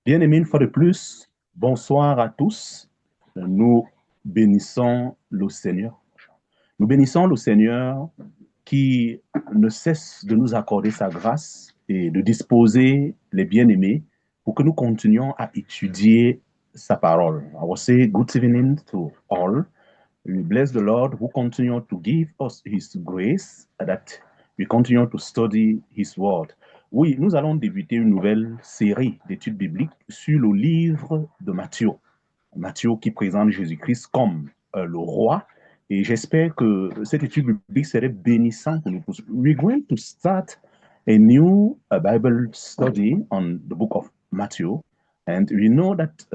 Bien aimé, une fois de plus, bonsoir à tous. Nous bénissons le Seigneur. Nous bénissons le Seigneur qui ne cesse de nous accorder sa grâce et de disposer les bien-aimés pour que nous continuions à étudier sa parole. I will say good evening to all. We bless the Lord who continues to give us his grace that we continue to study his word. Oui, nous allons débuter une nouvelle série d'études bibliques sur le livre de Matthieu. Matthieu qui présente Jésus-Christ comme le roi. Et j'espère que cette étude biblique serait bénissante pour nous tous. We're going to start a new Bible study on the book of Matthew. And we know that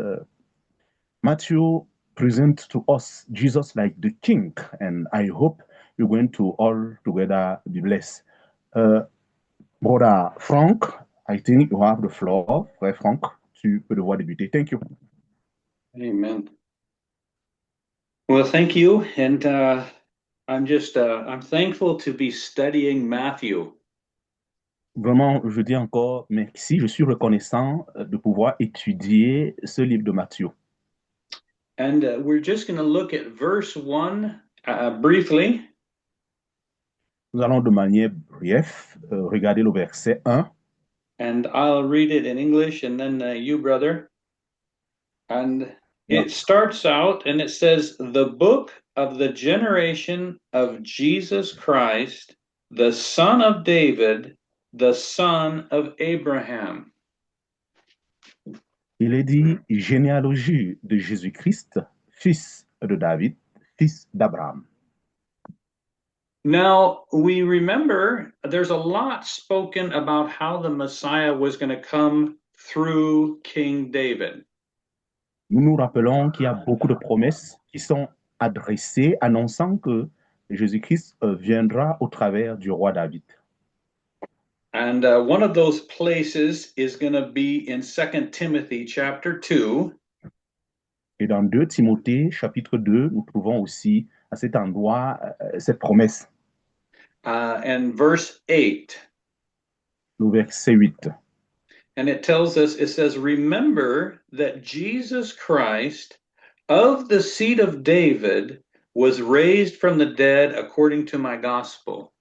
Matthew presents to us Jesus like the king. And I hope we're going to all together be blessed. Uh, Brother Frank, I think you have the floor. Frère Frank, tu peux devoir débuter. Thank you. Amen. Well, thank you. And I'm thankful to be studying Matthew. Vraiment, je dis encore merci. Je suis reconnaissant de pouvoir étudier ce livre de Matthieu. And we're just going to look at verse 1 briefly. Nous allons de manière brève regarder le verset 1. And I'll read it in English and then you, brother. And it starts out and it says, "The book of the generation of Jesus Christ, the son of David, the son of Abraham." Il est dit généalogie de Jésus-Christ, fils de David, fils d'Abraham. Now, we remember there's a lot spoken about how the Messiah was going to come through King David. Nous nous rappelons qu'il y a beaucoup de promesses qui sont adressées, annonçant que Jésus-Christ viendra au travers du roi David. And one of those places is going to be in 2 Timothy chapter 2. Et dans 2 Timothée, chapitre 2, nous trouvons aussi à cet endroit cette promesse. And verse 8. Le verset 8. And it tells us, it says, "Remember that Jesus Christ of the seed of David was raised from the dead according to my gospel."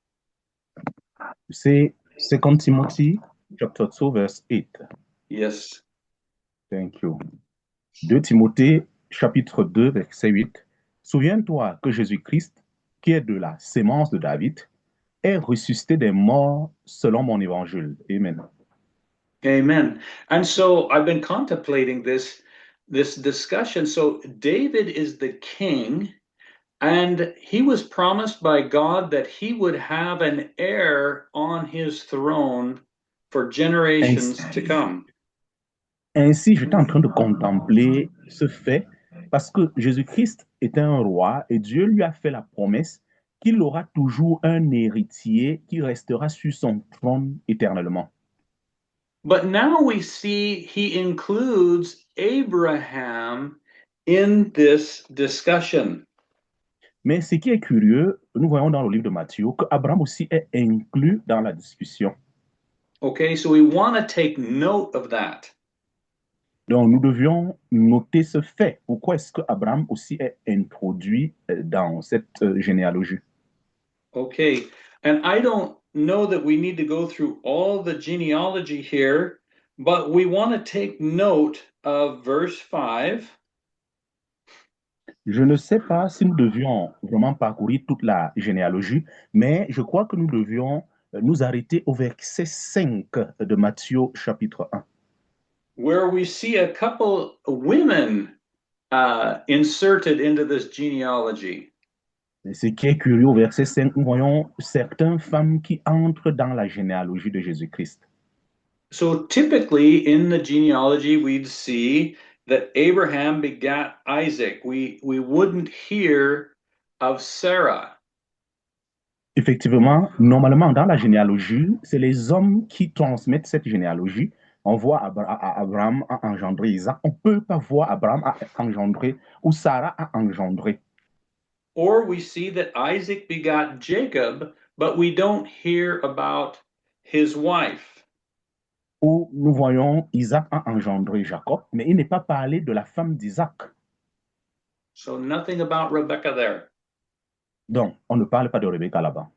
C'est 2 Timothy, chapter 2, verse 8. Yes. Thank you. 2 Timothée, chapitre 2, verset 8. Souviens-toi que Jésus-Christ, qui est de la sémence de David, est ressuscité des morts selon mon évangile. Amen. Amen. And so I've been contemplating this discussion. So David is the king, and he was promised by God that he would have an heir on his throne for generations to come. Ainsi, j'étais en train de contempler ce fait parce que Jésus-Christ est un roi et Dieu lui a fait la promesse qu'il aura toujours un héritier qui restera sur son trône éternellement. But now we see he includes Abraham in this discussion. Mais ce qui est curieux, nous voyons dans le livre de Matthieu qu'Abraham aussi est inclus dans la discussion. Okay, so we want to take note of that. Donc, nous devions noter ce fait. Pourquoi est-ce qu'Abraham aussi est introduit dans cette généalogie? Okay, and I don't know that we need to go through all the genealogy here, but we want to take note of verse 5. Je ne sais pas si nous devions vraiment parcourir toute la généalogie, mais je crois que nous devions nous arrêter au verset 5 de Matthieu chapitre 1. Where we see a couple women inserted into this genealogy. Et ce qui est curieux, au verset 5, nous voyons certaines femmes qui entrent dans la généalogie de Jésus-Christ. So typically in the genealogy, we'd see that Abraham begat Isaac. We wouldn't hear of Sarah. Effectivement, normalement, dans la généalogie, c'est les hommes qui transmettent cette généalogie. On voit Abraham a engendré Isaac. On ne peut pas voir Abraham a engendré ou Sarah a engendré. Or we see that Isaac begot Jacob, but we don't hear about his wife. où nous voyons Isaac a engendré Jacob, mais il n'est pas parlé de la femme d'Isaac. So nothing about Rebecca there. Donc, on ne parle pas de Rebecca là-bas.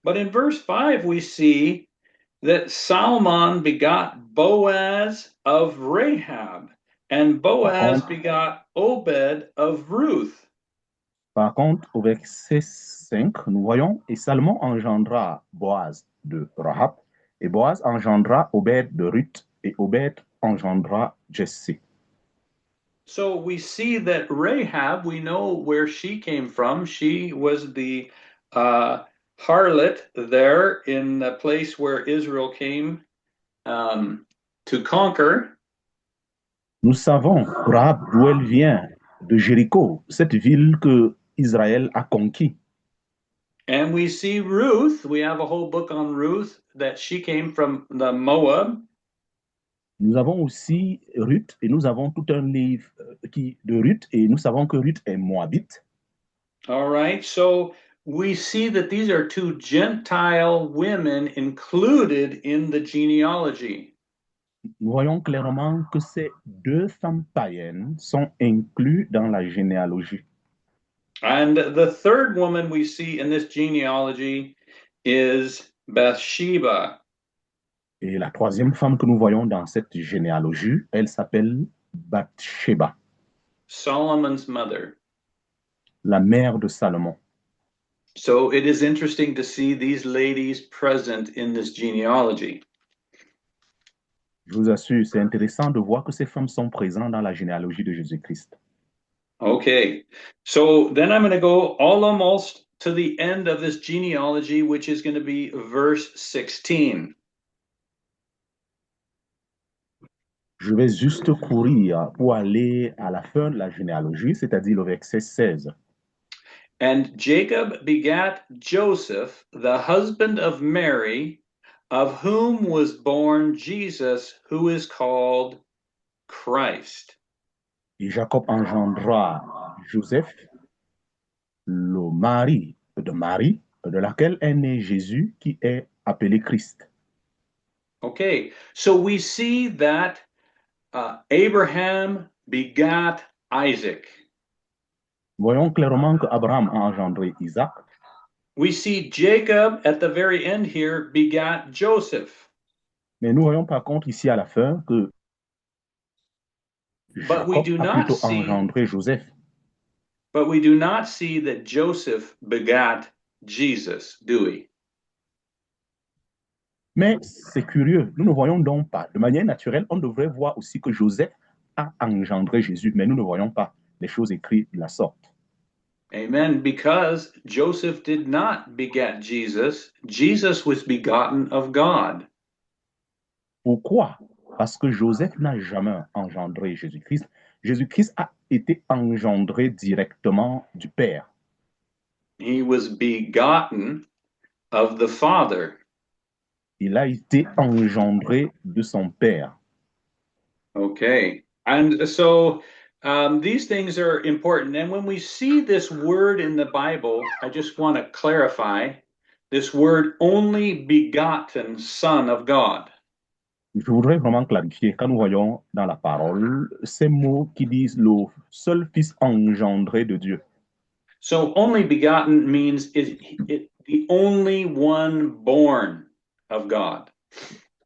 But in verse 5, we see that Salmon begot Boaz of Rahab, and Boaz begot Obed of Ruth. Par contre, au verset 5, nous voyons, et Salmon engendra Boaz de Rahab, et Boaz engendra Obed de Ruth, et Obed engendra Jesse. So we see that Rahab, we know where she came from. She was the harlot there in the place where Israel came to conquer. Nous savons, Rahab, d'où elle vient, de Jéricho, cette ville que Israël a conquis. And we see Ruth, we have a whole book on Ruth, that she came from the Moab. Nous avons aussi Ruth, et nous avons tout un livre de Ruth, et nous savons que Ruth est moabite. All right, so we see that these are two Gentile women included in the genealogy. Nous voyons clairement que ces deux femmes païennes sont incluses dans la généalogie. And the third woman we see in this genealogy is Bathsheba. Et la troisième femme que nous voyons dans cette généalogie, elle s'appelle Bathsheba, Solomon's mother. la mère de Salomon. So it is interesting to see these ladies present in this genealogy. Je vous assure, c'est intéressant de voir que ces femmes sont présentes dans la généalogie de Jésus-Christ. Okay, so then I'm going to go almost to the end of this genealogy, which is going to be verse 16. Je vais juste courir pour aller à la fin de la généalogie, c'est-à-dire le verset 16. And Jacob begat Joseph, the husband of Mary, of whom was born Jesus, who is called Christ. Et Jacob engendra Joseph, le mari de Marie, de laquelle est né Jésus, qui est appelé Christ. Okay, so we see that Abraham begat Isaac. Voyons clairement que Abraham a engendré Isaac. We see Jacob at the very end here begat Joseph. Mais nous voyons par contre ici à la fin que Jacob a plutôt engendré Joseph. But we do not see that Joseph begat Jesus, do we? Mais c'est curieux, nous ne voyons donc pas. De manière naturelle, on devrait voir aussi que Joseph a engendré Jésus, mais nous ne voyons pas les choses écrites de la sorte. Amen. Because Joseph did not beget Jesus, Jesus was begotten of God. Pourquoi? Parce que Joseph n'a jamais engendré Jésus-Christ. Jésus-Christ a été engendré directement du Père. He was begotten of the Father. Il a été engendré de son Père. Okay. And so these things are important. And when we see this word in the Bible, I just want to clarify this word only begotten Son of God. Je voudrais vraiment clarifier, quand nous voyons dans la parole ces mots qui disent le seul Fils engendré de Dieu. So only begotten means the only one born of God.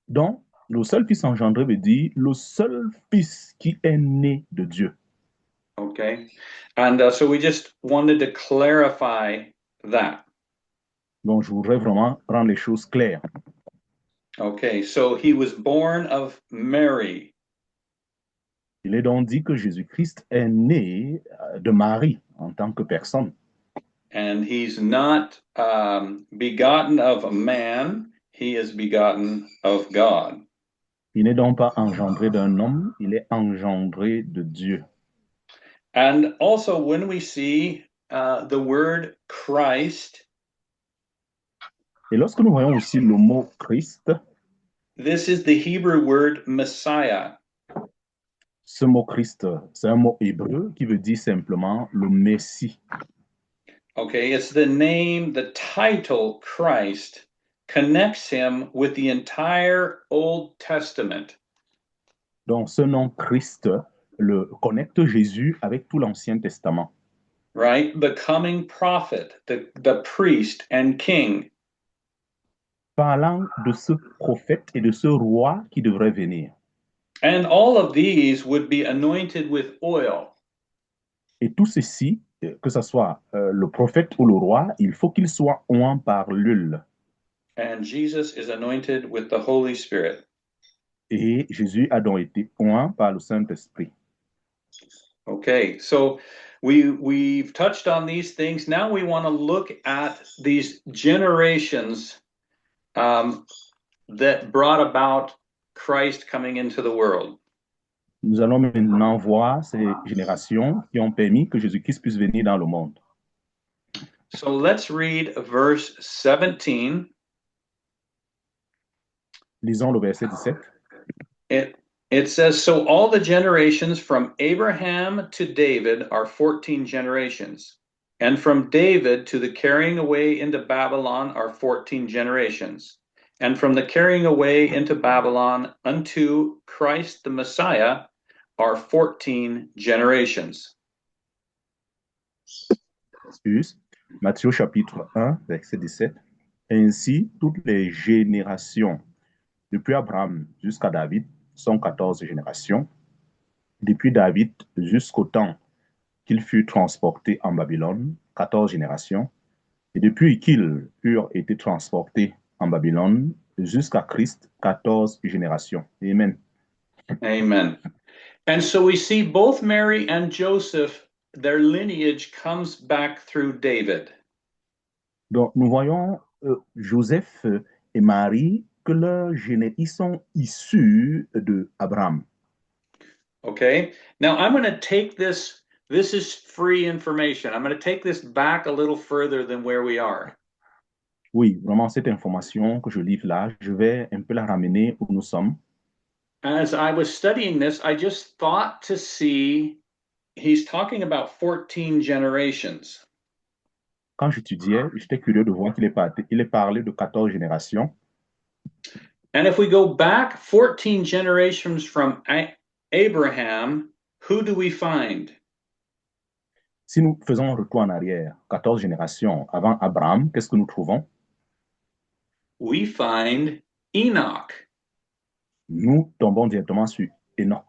Donc, le seul Fils engendré veut dire le seul Fils qui est né de Dieu. Okay. And so we just wanted to clarify that. Donc, je voudrais vraiment rendre les choses claires. Okay, so he was born of Mary. Il est donc dit que Jésus-Christ est né de Marie en tant que personne. And he's not begotten of a man, he is begotten of God. Il n'est donc pas engendré d'un homme, il est engendré de Dieu. And also when we see the word Christ, et lorsque nous voyons aussi le mot Christ, this is the Hebrew word Messiah. Ce mot Christ, c'est un mot hébreu qui veut dire simplement le Messie. Okay, it's the name, the title Christ connects him with the entire Old Testament. Donc, ce nom Christ le connecte Jésus avec tout l'Ancien Testament. Right? The coming prophet, the priest and king. Parlant de ce prophète et de ce roi qui devrait venir. And all of these would be anointed with oil. Et tout ceci, que ce soit le prophète ou le roi, il faut qu'il soit oint par l'huile. And Jesus is anointed with the Holy Spirit. Et Jésus a donc été oint par le Saint-Esprit. Okay, so we've touched on these things. Now we want to look at these generations that brought about Christ coming into the world. Nous allons maintenant voir ces générations qui ont permis que Jésus-Christ puisse venir dans le monde. So let's read verse 17. Lisons le verset 17. It says, so all the generations from Abraham to David are 14 generations. And from David to the carrying away into Babylon are 14 generations. And from the carrying away into Babylon unto Christ the Messiah are 14 generations. Matthieu chapitre 1, verset 17. Ainsi, toutes les générations, depuis Abraham jusqu'à David, sont 14 générations. Depuis David jusqu'au temps qu'il fut transporté en Babylone, 14 générations. Et depuis qu'ils eurent été transportés en Babylone jusqu'à Christ, 14 générations. Amen. Amen. And so we see both Mary and Joseph, their lineage comes back through David. Donc, nous voyons Joseph et Marie que ils sont issus de Abraham. Okay, now I'm going to take this is free information. I'm going to take this back a little further than where we are. Oui, vraiment, cette information que je livre là, je vais un peu la ramener où nous sommes. As I was studying this, I just thought to see, he's talking about 14 generations. Quand j'étudiais, j'étais curieux de voir qu'il est parlé de 14 générations. And if we go back 14 generations from Abraham, who do we find? Si nous faisons un retour en arrière, 14 générations avant Abraham, qu'est-ce que nous trouvons? We find Enoch. Nous tombons directement sur Enoch.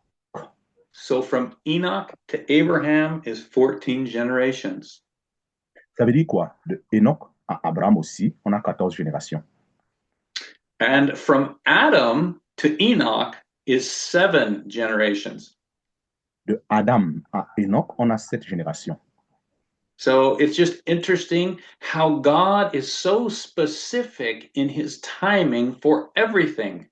So from Enoch to Abraham is 14 generations. Ça veut dire quoi? De Enoch à Abraham aussi, on a 14 générations. And from Adam to Enoch is 7 generations. De Adam à Enoch, on a 7 générations. So it's just interesting how God is so specific in his timing for everything.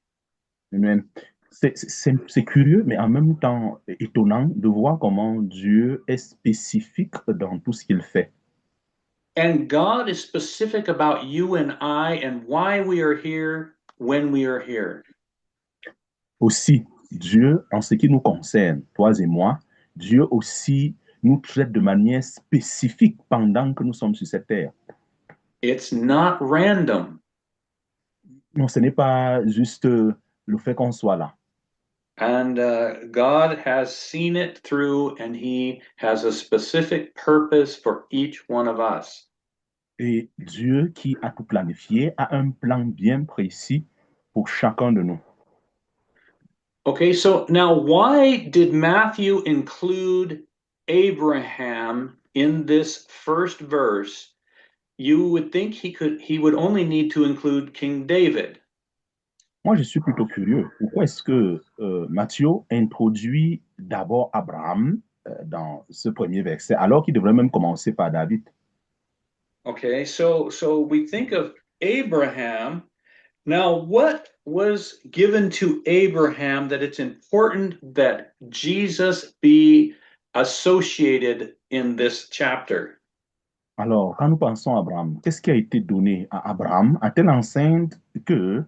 Amen. C'est curieux, mais en même temps étonnant de voir comment Dieu est spécifique dans tout ce qu'il fait. And God is specific about you and I and why we are here when we are here. Aussi, Dieu, en ce qui nous concerne, toi et moi, Dieu aussi nous traite de manière spécifique pendant que nous sommes sur cette terre. It's not random. Non, ce n'est pas juste le fait qu'on soit là. And God has seen it through, and he has a specific purpose for each one of us. Et Dieu qui a tout planifié a un plan bien précis pour chacun de nous. Okay, so now why did Matthew include Abraham in this first verse? You would think he would only need to include King David. Moi, je suis plutôt curieux. Pourquoi est-ce que Matthieu introduit d'abord Abraham dans ce premier verset, alors qu'il devrait même commencer par David? Okay, so we think of Abraham. Now, what was given to Abraham that it's important that Jesus be associated in this chapter? Alors, quand nous pensons à Abraham, qu'est-ce qui a été donné à Abraham à telle enceinte que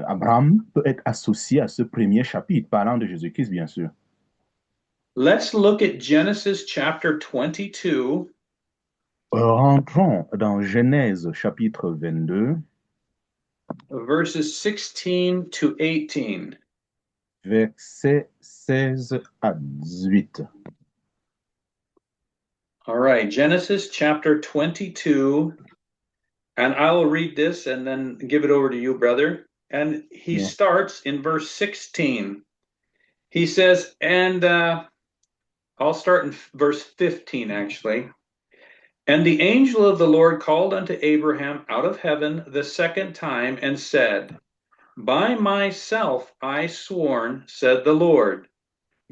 Abraham peut être associé à ce premier chapitre, parlant de Jésus-Christ, bien sûr? Let's look at Genesis chapter 22. Rentrons dans Genèse chapitre 22. verses 16 to 18. Versets 16 à 18. All right, Genesis chapter 22, and I'll read this and then give it over to you, brother. And he Yeah. starts in verse 16. He says, and I'll start in verse 15, actually. And the angel of the Lord called unto Abraham out of heaven the second time and said, By myself I sworn, said the Lord,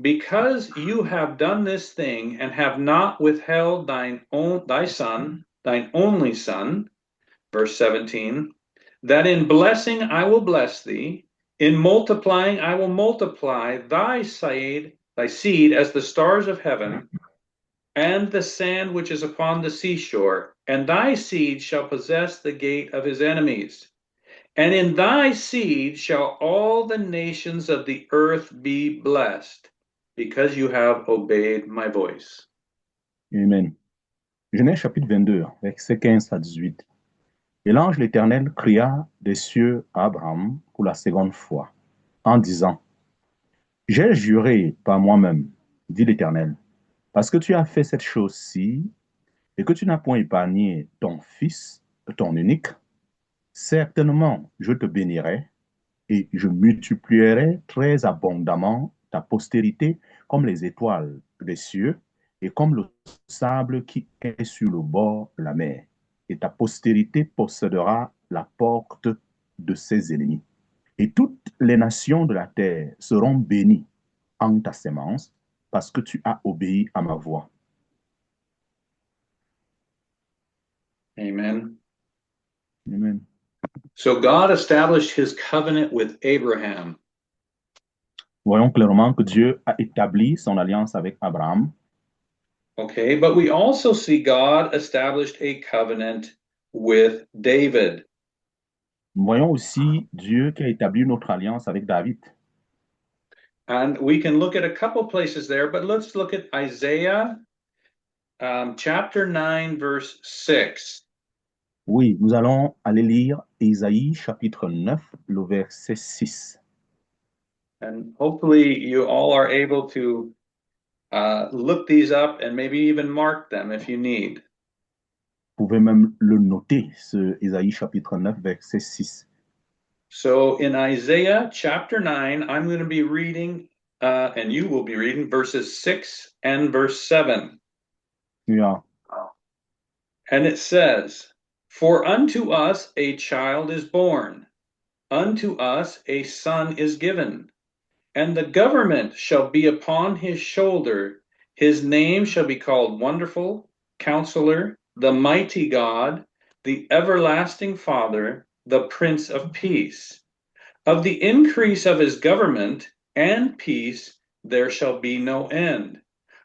because you have done this thing and have not withheld thy son, thine only son, verse 17, that in blessing I will bless thee, in multiplying I will multiply thy seed as the stars of heaven, and the sand which is upon the seashore, and thy seed shall possess the gate of his enemies. And in thy seed shall all the nations of the earth be blessed, because you have obeyed my voice. Amen. Genèse chapitre 22, versets 15 à 18. Et l'ange de l'Éternel cria des cieux à Abraham pour la seconde fois, en disant, J'ai juré par moi-même, dit l'Éternel, parce que tu as fait cette chose-ci, et que tu n'as point épargné ton fils, ton unique, certainement je te bénirai, et je multiplierai très abondamment ta postérité comme les étoiles des cieux et comme le sable qui est sur le bord de la mer. Et ta postérité possédera la porte de ses ennemis. Et toutes les nations de la terre seront bénies en ta sémence parce que tu as obéi à ma voix. Amen. Amen. So God established his covenant with Abraham. Voyons clairement que Dieu a établi son alliance avec Abraham. Okay, but we also see God established a covenant with David. Voyons aussi Dieu qui a établi notre alliance avec David. And we can look at a couple places there, but let's look at Isaiah chapter 9, verse 6. Oui, nous allons aller lire Isaïe chapitre 9, le verset 6. And hopefully you all are able to look these up and maybe even mark them if you need. Vous pouvez même le noter, ce Isaïe chapitre 9, verset 6. So in Isaiah chapter 9, I'm going to be reading, and you will be reading verses 6 and verse 7. Yeah. And it says, For unto us a child is born, unto us a son is given, and the government shall be upon his shoulder. His name shall be called Wonderful, Counselor, the Mighty God, the Everlasting Father, the Prince of Peace. Of the increase of his government and peace there shall be no end,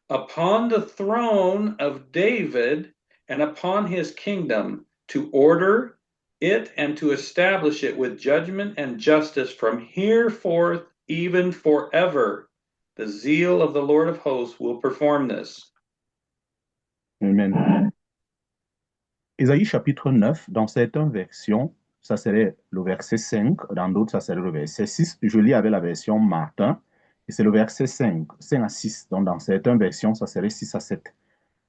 upon the throne of David and upon his kingdom, to order it and to establish it with judgment and justice from hereforth even forever. The zeal of the Lord of hosts will perform this. Amen. Isaïe chapitre 9, dans certaines versions, ça serait le verset 5, dans d'autres, ça serait le verset 6. Je lis avec la version Martin, et c'est le verset 5, 5 à 6. Donc, dans certaines versions, ça serait 6 à 7.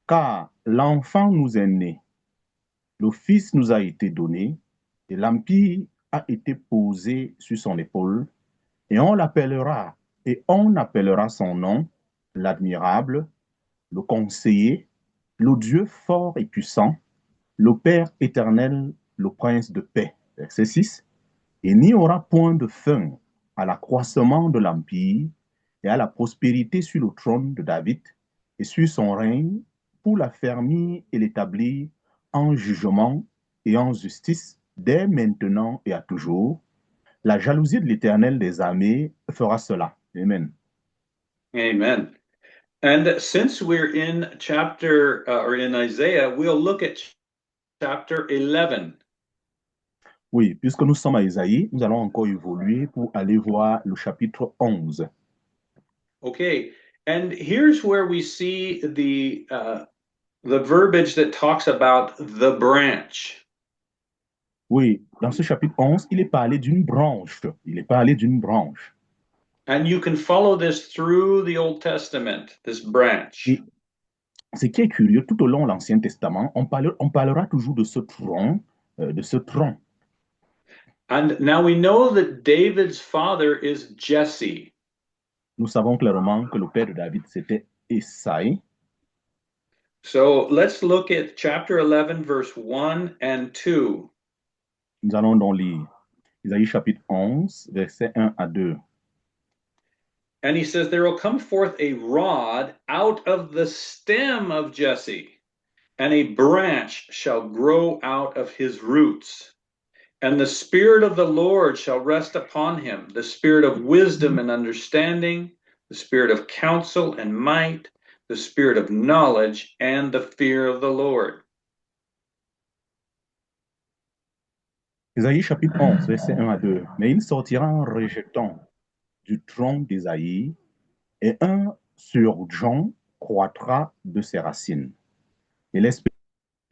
Car l'enfant nous est né, le fils nous a été donné, et l'empire a été posé sur son épaule, et on appellera son nom l'admirable, le conseiller, le Dieu fort et puissant, le Père éternel, le prince de paix. Verset 6. Il n'y aura point de fin à l'accroissement de l'empire et à la prospérité sur le trône de David et sur son règne pour l'affermir et l'établir en jugement et en justice dès maintenant et à toujours. La jalousie de l'Éternel des armées fera cela. Amen. Amen. And since we're in chapter or in Isaiah, we'll look at chapter 11. Oui, puisque nous sommes à Isaïe, nous allons encore évoluer pour aller voir le chapitre 11. Okay, and here's where we see the verbiage that talks about the branch. Oui, dans ce chapitre 11, il est parlé d'une branche. Il est parlé d'une branche. And you can follow this through the Old Testament, this branch. Et ce qui est curieux, tout au long de l'Ancien Testament, on parlera toujours de ce tronc, de ce tronc. And now we know that David's father is Jesse. Nous savons clairement que le père de David, c'était Esaïe. So let's look at chapter 11, verse 1 and 2. Nous allons donc lire Isaïe chapitre 11, versets 1 à 2. And he says, there will come forth a rod out of the stem of Jesse, and a branch shall grow out of his roots. And the Spirit of the Lord shall rest upon him, the Spirit of wisdom and understanding, the Spirit of counsel and might, the Spirit of knowledge and the fear of the Lord. Isaïe chapitre 11, versets 1 à 2. Mais il sortira en rejetant du tronc d'Isaïe, et un surgeon croîtra de ses racines. Et l'Esprit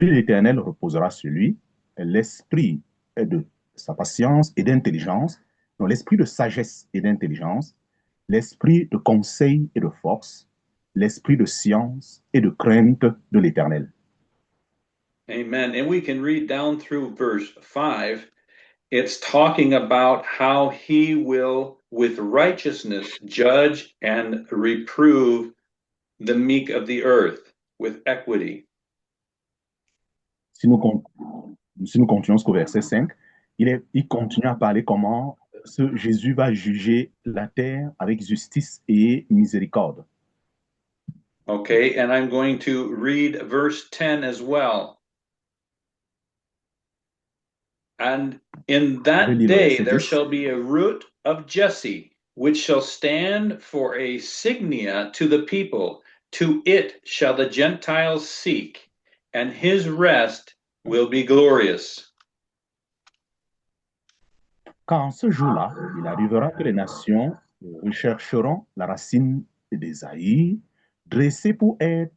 de l'Éternel reposera sur lui, l'Esprit de sa patience et d'intelligence, non, l'Esprit de sagesse et d'intelligence, l'Esprit de conseil et de force, l'Esprit de science et de crainte de l'Éternel. Amen. And we can read down through verse 5. It's talking about how he will, with righteousness, judge and reprove the meek of the earth with equity. Si nous, si nous continuons jusqu'au verset 5, il continue à parler comment Jésus va juger la terre avec justice et miséricorde. Okay, and I'm going to read verse 10 as well. And in that day there shall be a root of Jesse, which shall stand for a signia to the people. To it shall the Gentiles seek, and his rest will be glorious. Car en ce jour-là, il arrivera que les nations rechercheront la racine d'Ésaïe, dressée pour être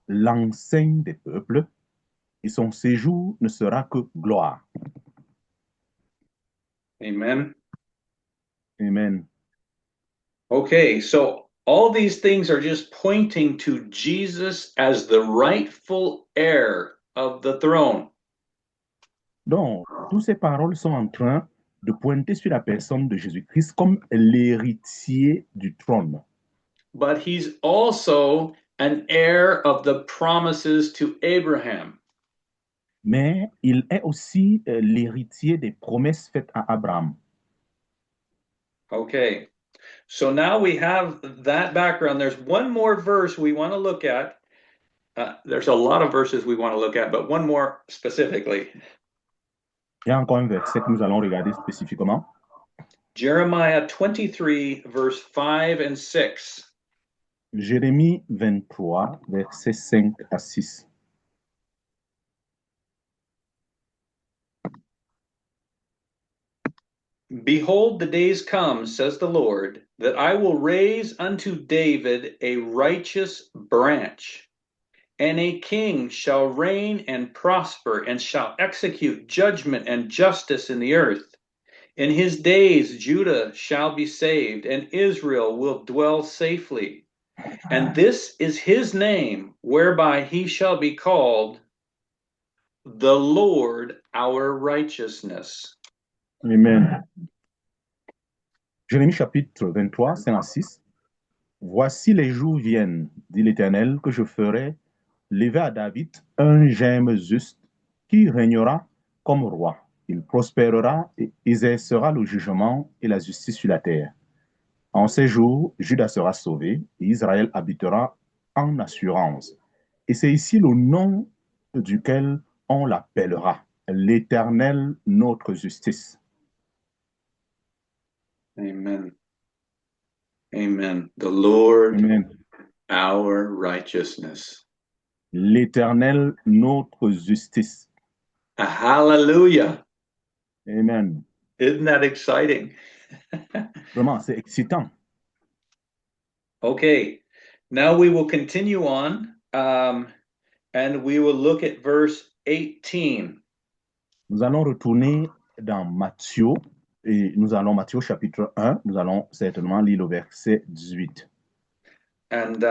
l'enseigne des peuples, et son séjour ne sera que gloire. Amen. Amen. Okay, so all these things are just pointing to Jesus as the rightful heir of the throne. Donc, toutes ces paroles sont en train de pointer sur la personne de Jésus-Christ comme l'héritier du trône. But he's also an heir of the promises to Abraham. Mais il est aussi l'héritier des promesses faites à Abraham. Okay, so now we have that background. There's one more verse we want to look at. There's a lot of verses we want to look at, but one more specifically. Il y a encore un verset que nous allons regarder spécifiquement. Jeremiah 23, verse 5 and 6. Jérémie 23, versets 5 à 6. Behold, the days come, says the Lord, that I will raise unto David a righteous branch, and a king shall reign and prosper, and shall execute judgment and justice in the earth. In his days Judah shall be saved, and Israel will dwell safely. And this is his name, whereby he shall be called the Lord our righteousness. Amen. Jérémie chapitre 23, 5 à 6. Voici les jours viennent, dit l'Éternel, que je ferai lever à David un gemme juste qui régnera comme roi. Il prospérera et exercera le jugement et la justice sur la terre. En ces jours, Judas sera sauvé et Israël habitera en assurance. Et c'est ici le nom duquel on l'appellera, l'Éternel notre justice. Amen. Amen. The Lord Amen. our righteousness. L'Éternel notre justice. Hallelujah. Amen. Isn't that exciting? Vraiment, c'est excitant. Okay, now we will continue on and we will look at verse 18. Nous allons retourner dans Matthieu, et nous allons, Matthieu chapitre 1, nous allons certainement lire le verset 18. And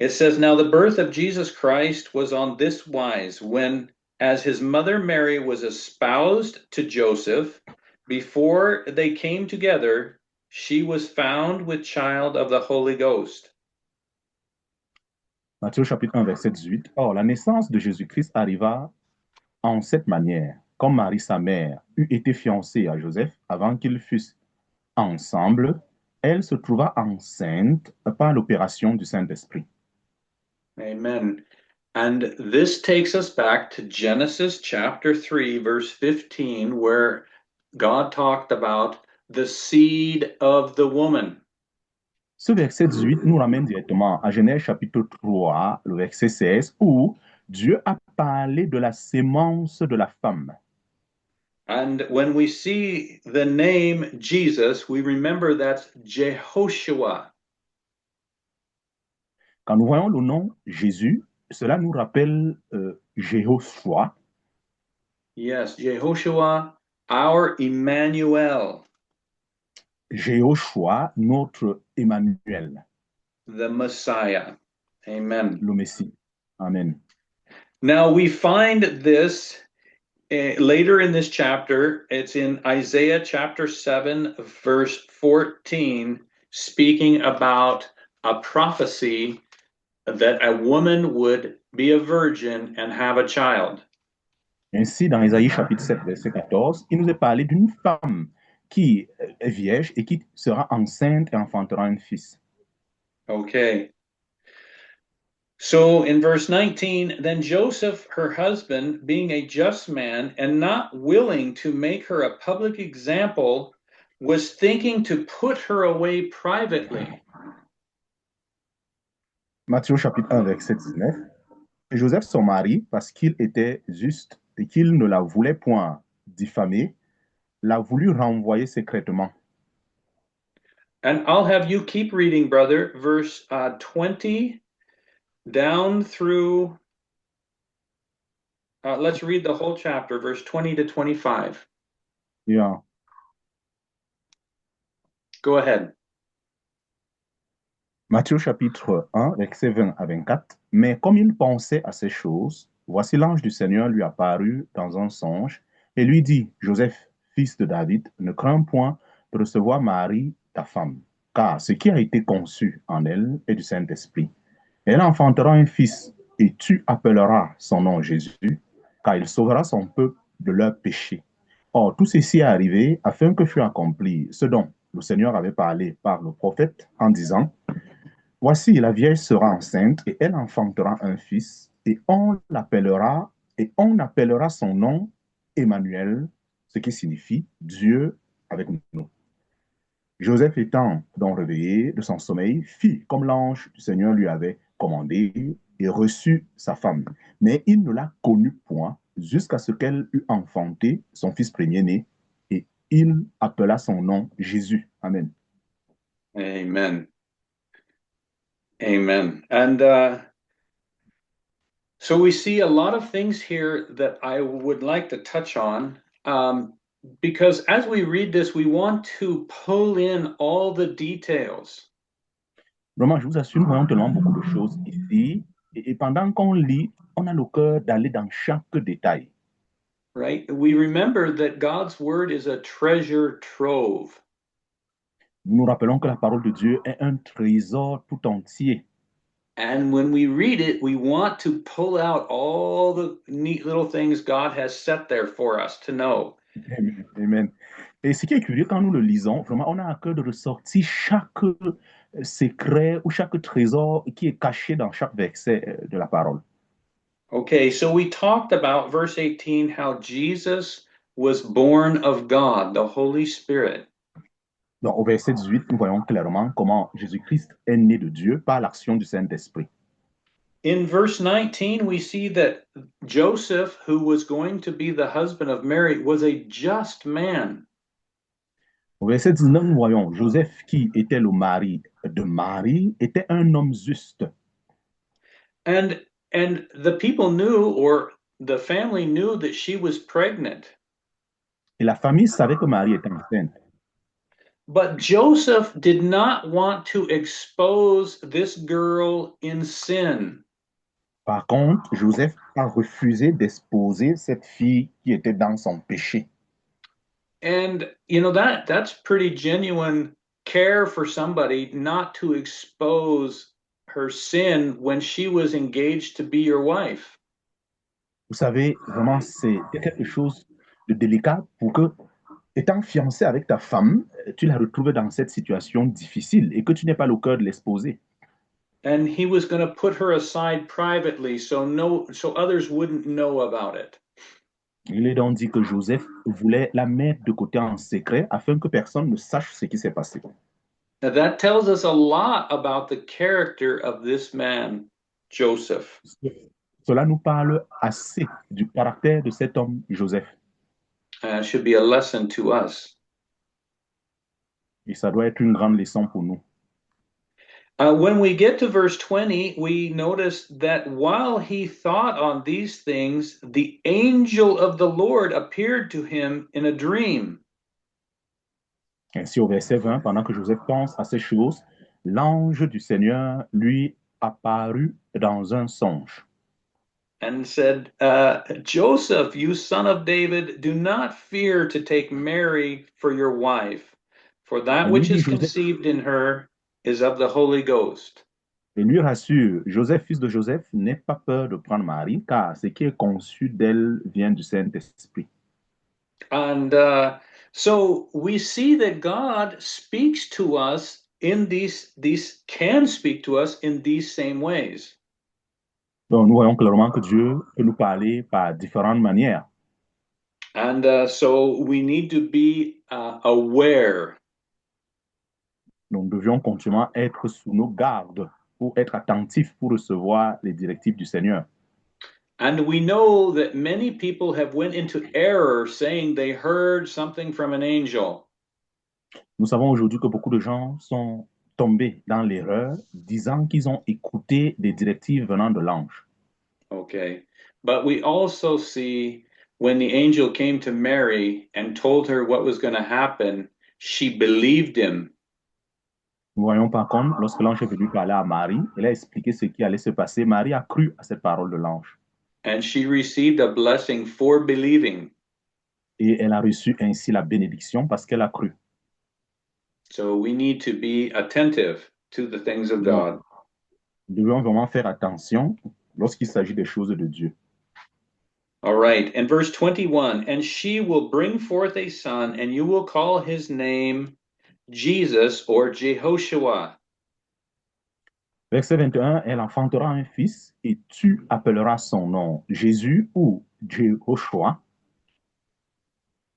it says, Now the birth of Jesus Christ was on this wise, when, as his mother Mary was espoused to Joseph, before they came together, she was found with child of the Holy Ghost. Matthieu chapitre 1, verset 18. Or, la naissance de Jésus-Christ arriva en cette manière, comme Marie, sa mère, eut été fiancée à Joseph avant qu'ils fussent ensemble, elle se trouva enceinte par l'opération du Saint-Esprit. Amen. And this takes us back to Genesis chapter 3, verse 15, where God talked about the seed of the woman. Ce verset 18 nous ramène directement à Genèse chapitre 3, le verset 16, où Dieu a parlé de la sémence de la femme. And when we see the name Jesus, we remember that's Jehoshua. Quand nous voyons le nom Jésus, cela nous rappelle Jéhoshua. Yes, Jehoshua, our Emmanuel, Jéhoshua, notre Emmanuel, the Messiah. Amen. le Messie. Amen. Now we find this later in this chapter. It's in Isaiah chapter 7, verse 14, speaking about a prophecy that a woman would be a virgin and have a child. Ainsi, dans Isaïe chapitre 7, verset 14, il nous est parlé d'une femme qui est vierge et qui sera enceinte et enfantera un fils. Okay. So in verse 19, then Joseph, her husband, being a just man and not willing to make her a public example, was thinking to put her away privately. Matthieu chapitre 1, verset 19. Joseph, son mari, parce qu'il était juste et qu'il ne la voulait point diffamer, l'a voulu renvoyer secrètement. And I'll have you keep reading, brother, verse 20 down through, let's read the whole chapter, verse 20 to 25. Yeah. Go ahead. Matthieu chapitre 1, verset 20 à 24. Mais comme il pensait à ces choses, voici l'ange du Seigneur lui apparut dans un songe et lui dit, Joseph, fils de David, ne crains point de recevoir Marie, ta femme, car ce qui a été conçu en elle est du Saint-Esprit. Elle enfantera un fils et tu appelleras son nom Jésus, car il sauvera son peuple de leurs péchés. Or, tout ceci est arrivé afin que fût accompli ce dont le Seigneur avait parlé par le prophète en disant, voici, la vieille sera enceinte et elle enfantera un fils et on l'appellera son nom Emmanuel, ce qui signifie Dieu avec nous. Joseph étant donc réveillé de son sommeil, fit comme l'ange du Seigneur lui avait commandé et reçut sa femme. Mais il ne la connut point jusqu'à ce qu'elle eût enfanté son fils premier-né et il appela son nom Jésus. Amen. Amen. Amen. And so we see a lot of things here that I would like to touch on. Because as we read this, we want to pull in all the details. Vraiment, je vous assure, nous voyons tellement beaucoup de choses ici. Et pendant qu'on lit, on a le cœur d'aller dans chaque détail. Right? We remember that God's word is a treasure trove. Nous nous rappelons que la parole de Dieu est un trésor tout entier. And when we read it, we want to pull out all the neat little things God has set there for us to know. Amen. Amen. Et ce qui est curieux, quand nous le lisons, vraiment, on a à cœur de ressortir chaque secret ou chaque trésor qui est caché dans chaque verset de la parole. Okay, so we talked about verse 18, how Jesus was born of God, the Holy Spirit. Donc, au verset 18, nous voyons clairement comment Jésus-Christ est né de Dieu par l'action du Saint-Esprit. In verse 19, we see that Joseph, who was going to be the husband of Mary, was a just man. Au verset 19, nous voyons Joseph, qui était le mari de Marie, était un homme juste. And the people knew, or the family knew that she was pregnant. Et la famille savait que Marie était enceinte. But Joseph did not want to expose this girl in sin. Par contre, Joseph a refusé d'exposer cette fille qui était dans son péché. And that's pretty genuine care for somebody not to expose her sin when she was engaged to be your wife. Vous savez, vraiment, c'est quelque chose de délicat pour que, étant fiancé avec ta femme, tu la retrouves dans cette situation difficile et que tu n'aies pas le cœur de l'exposer. And he was going to put her aside privately so others wouldn't know about it. Il est donc dit que Joseph voulait la mettre de côté en secret afin que personne ne sache ce qui s'est passé. Now that tells us a lot about the character of this man, Joseph. Cela nous parle assez du caractère de cet homme, Joseph. Should be a lesson to us. Et ça doit être une grande leçon pour nous. When we get to verse 20, we notice that while he thought on these things, the angel of the Lord appeared to him in a dream. Ainsi, au verset 20, pendant que Joseph pense à ces choses, l'ange du Seigneur lui apparut dans un songe. And said, Joseph, you son of David, do not fear to take Mary for your wife, for that Et lui which dit, is Joseph, conceived in her is of the Holy Ghost. et lui rassure, Joseph, fils de Joseph, n'aie pas peur de prendre Marie, car ce qui est conçu d'elle vient du Saint-Esprit. And so we see that God speaks to us in these can speak to us in these same ways. Donc, nous voyons clairement que Dieu peut nous parler par différentes manières. And so we need to be aware. Nous devions continuellement être sous nos gardes pour être attentifs pour recevoir les directives du Seigneur. And we know that many people have went into error saying they heard something from an angel. Nous savons aujourd'hui que beaucoup de gens sont tombés dans l'erreur disant qu'ils ont écouté des directives venant de l'ange. Okay. But we also see when the angel came to Mary and told her what was going to happen, she believed him. Nous voyons par contre, lorsque l'ange est venu parler à Marie, elle a expliqué ce qui allait se passer. Marie a cru à cette parole de l'ange. And she received a blessing for believing. Et elle a reçu ainsi la bénédiction parce qu'elle a cru. So we need to be attentive to the things of Donc, God. nous devons vraiment faire attention lorsqu'il s'agit des choses de Dieu. All right. And verse 21, and she will bring forth a son, and you will call his name Jesus or Jehoshua. Verset 21, elle enfantera un fils et tu appelleras son nom Jésus ou Jehoshua.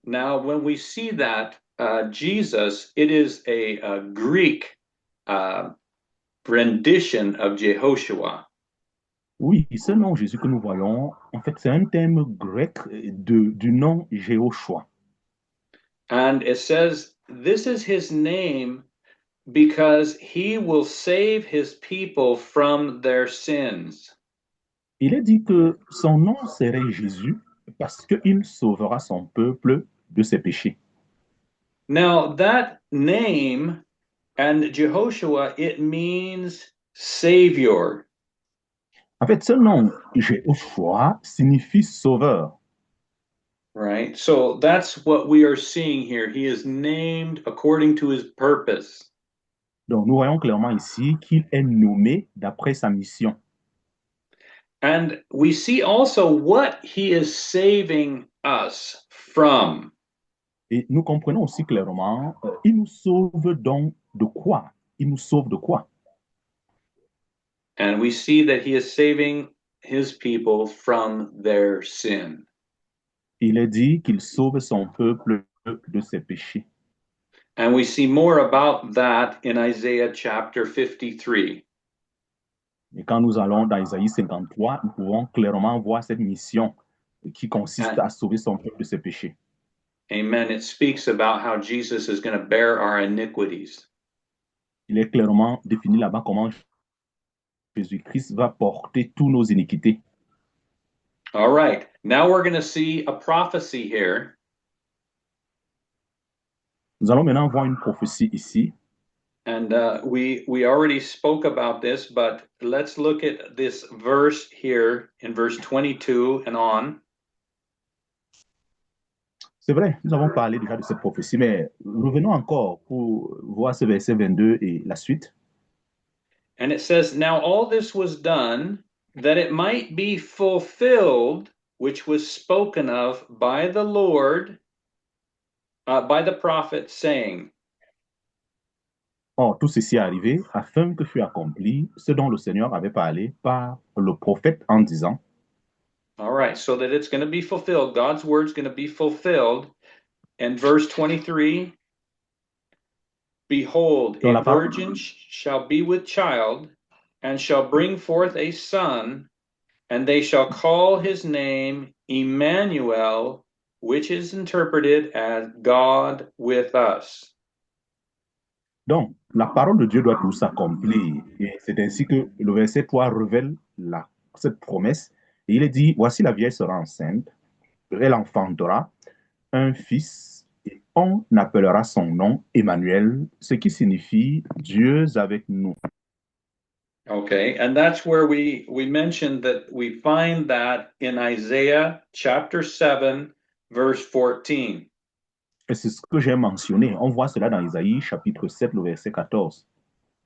Now, when we see that Jesus, it is a Greek rendition of Jehoshua. Oui, ce nom Jésus que nous voyons, en fait, c'est un terme grec du nom Jehoshua. And it says, this is his name because he will save his people from their sins. Il est dit que son nom serait Jésus parce qu'il sauvera son peuple de ses péchés. Now, that name and Jehoshua, it means savior. En fait, ce nom Jehoshua signifie sauveur. Right? So that's what we are seeing here. He is named according to his purpose. Donc, nous voyons clairement ici qu'il est nommé d'après sa mission. And we see also what he is saving us from. Et nous comprenons aussi clairement, il nous sauve donc de quoi? Il nous sauve de quoi? And we see that he is saving his people from their sin. Il est dit qu'il sauve son peuple de ses péchés. And we see more about that in Isaiah chapter 53. Et quand nous allons dans Isaïe 53, nous pouvons clairement voir cette mission qui consiste à sauver son peuple de ses péchés. Amen. It speaks about how Jesus is going to bear our iniquities. Il est clairement défini là-bas comment Jésus-Christ va porter tous nos iniquités. All right. Now we're going to see a prophecy here. Nous allons maintenant voir une prophétie ici. And we already spoke about this, but let's look at this verse here in verse 22 and on. C'est vrai, nous avons parlé déjà de cette prophétie, mais revenons encore pour voir ce verset 22 et la suite. And it says, Now all this was done that it might be fulfilled, which was spoken of by the Lord, by the prophet, saying. Or, tout ceci est arrivé afin que fût accompli ce dont le Seigneur avait parlé par le prophète en disant. All right, so that it's going to be fulfilled. God's word's going to be fulfilled. And verse 23, Behold, Dans a la parole, virgin shall be with child, and shall bring forth a son, and they shall call his name Emmanuel, which is interpreted as God with us. donc, la parole de Dieu doit tout s'accomplir. Et c'est ainsi que le verset 3 révèle cette promesse. Et il est dit, voici la vieille sera enceinte, elle enfantera un fils, et on appellera son nom Emmanuel, ce qui signifie Dieu avec nous. Okay, and that's where we mentioned that we find that in Isaiah chapter 7, verse 14. Et c'est ce que j'ai mentionné. On voit cela dans Isaïe chapitre 7, le verset 14.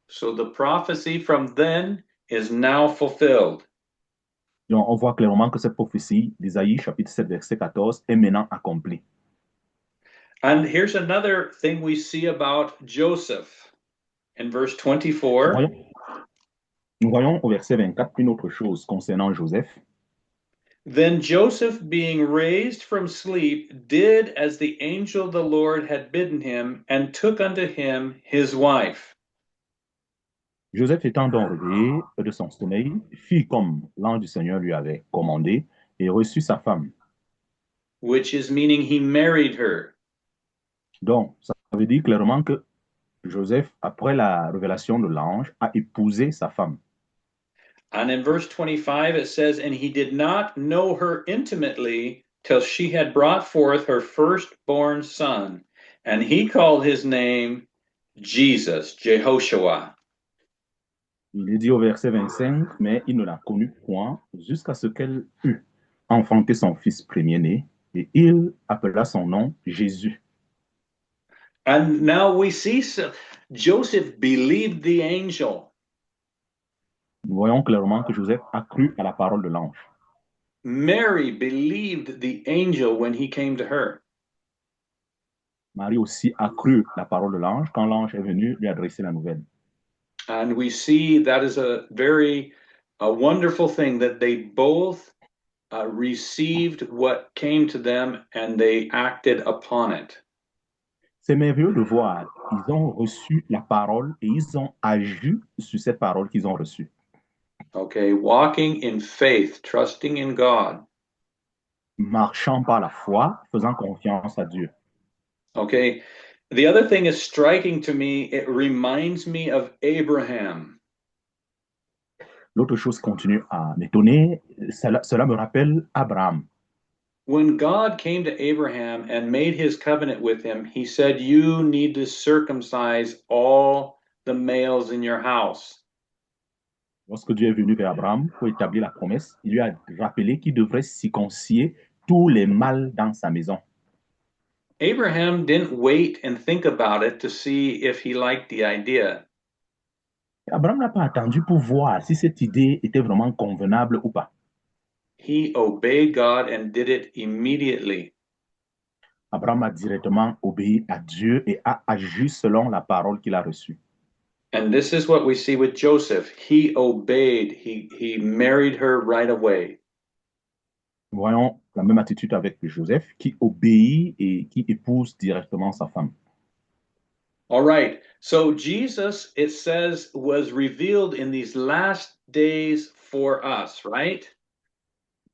So the prophecy from then is now fulfilled. Donc, on voit clairement que cette prophétie d'Isaïe chapitre 7, verset 14 est maintenant accomplie. And here's another thing we see about Joseph in verse 24. Nous voyons au verset 24 une autre chose concernant Joseph. Then Joseph, being raised from sleep, did as the angel of the Lord had bidden him, and took unto him his wife. Joseph étant donc réveillé de son sommeil, fit comme l'ange du Seigneur lui avait commandé et reçut sa femme. Which is meaning he married her. Donc, ça veut dire clairement que Joseph, après la révélation de l'ange, a épousé sa femme. And in verse 25, it says, And he did not know her intimately till she had brought forth her firstborn son. And he called his name Jesus, Jehoshua. Il est dit au verset 25, mais il ne la connut point jusqu'à ce qu'elle eût enfanté son fils premier-né, et il appela son nom Jésus. And now we see Joseph believed the angel. Nous voyons clairement que Joseph a cru à la parole de l'ange. Mary believed the angel when he came to her. Marie aussi a cru la parole de l'ange quand l'ange est venu lui adresser la nouvelle. And we see that is a very wonderful thing that they both received what came to them and they acted upon it. C'est merveilleux de voir, ils ont reçu la parole et ils ont agi sur cette parole qu'ils ont reçue. Okay, walking in faith, trusting in God. Marchant par la foi, faisant confiance à Dieu. Okay, the other thing is striking to me, it reminds me of Abraham. L'autre chose continue à m'étonner, cela me rappelle Abraham. When God came to Abraham and made his covenant with him, he said, You need to circumcise all the males in your house. Lorsque Dieu est venu vers Abraham pour établir la promesse, il lui a rappelé qu'il devrait circoncire tous les mâles dans sa maison. Abraham didn't wait and think about it to see if he liked the idea. Abraham n'a pas attendu pour voir si cette idée était vraiment convenable ou pas. He obeyed God and did it immediately. Abraham a directement obéi à Dieu et a agi selon la parole qu'il a reçue. And this is what we see with Joseph. He obeyed. He married her right away. Voyons la même attitude avec Joseph qui obéit et qui épouse directement sa femme. All right. So Jesus, it says, was revealed in these last days for us, right?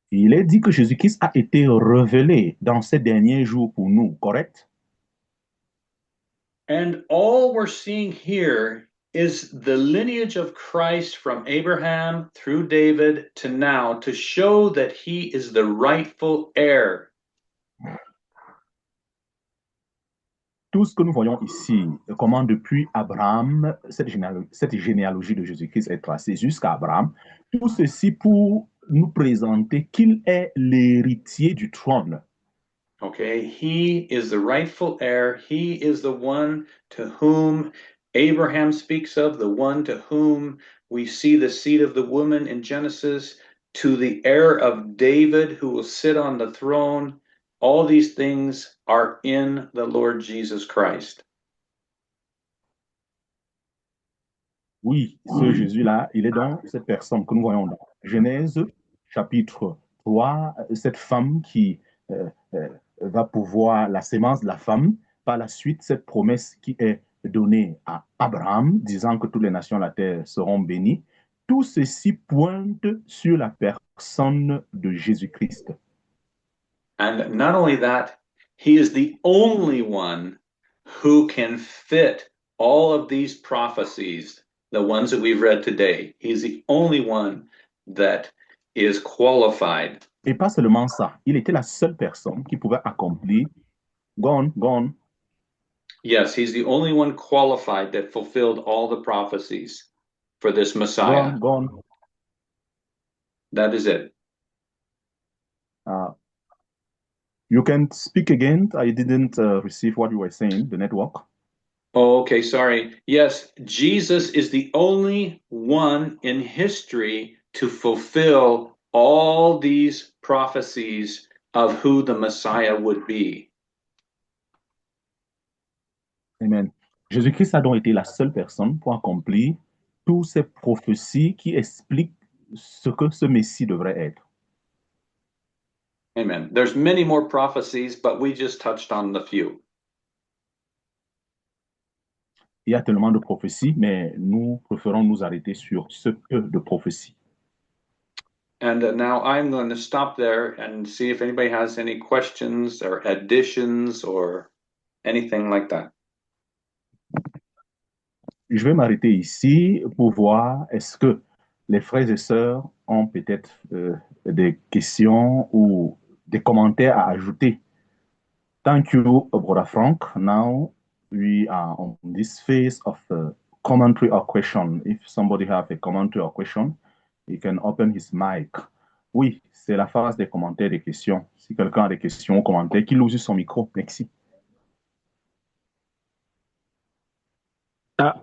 Il est dit que Jésus-Christ a été révélé dans ces derniers jours pour nous, correct? And all we're seeing here is the lineage of Christ from Abraham through David to now to show that he is the rightful heir. Tout ce que nous voyons ici, comment depuis Abraham, cette généalogie de Jésus-Christ est tracée jusqu'à Abraham, tout ceci pour nous présenter qu'il est l'héritier du trône. Okay, he is the rightful heir. He is the one to whom Abraham speaks of, the one to whom we see the seed of the woman in Genesis, to the heir of David who will sit on the throne. All these things are in the Lord Jesus Christ. Oui, ce Jésus-là, il est dans cette personne que nous voyons dans Genèse chapitre 3, cette femme qui euh, euh, va pouvoir, la sémence de la femme, par la suite, cette promesse qui est donnée à Abraham, disant que toutes les nations de la terre seront bénies, tout ceci pointe sur la personne de Jésus-Christ. And not only that, he is the only one who can fit all of these prophecies, the ones that we've read today. He's the only one that is qualified. Et pas seulement ça, il était la seule personne qui pouvait accomplir, gone, gone. Yes, he's the only one qualified that fulfilled all the prophecies for this Messiah. Gone, gone. That is it. You can speak again. I didn't receive what you were saying, the network. Oh, okay, sorry. Yes, Jesus is the only one in history to fulfill all these prophecies of who the Messiah would be. Amen. Jésus-Christ a donc été la seule personne pour accomplir toutes ces prophéties qui expliquent ce que ce Messie devrait être. Amen. There's many more prophecies, but we just touched on the few. Il y a tellement de prophéties, mais nous préférons nous arrêter sur ce peu de prophéties. And now I'm going to stop there and see if anybody has any questions or additions or anything like that. Je vais m'arrêter ici pour voir est-ce que les frères et sœurs ont peut-être des questions ou des commentaires à ajouter. Thank you, Brother Frank. Now we are on this phase of commentary or question. If somebody have a commentary or question, he can open his mic. Oui, c'est la phase des commentaires et des questions. Si quelqu'un a des questions ou commentaires, qu'il ouvre son micro. Merci. Ah,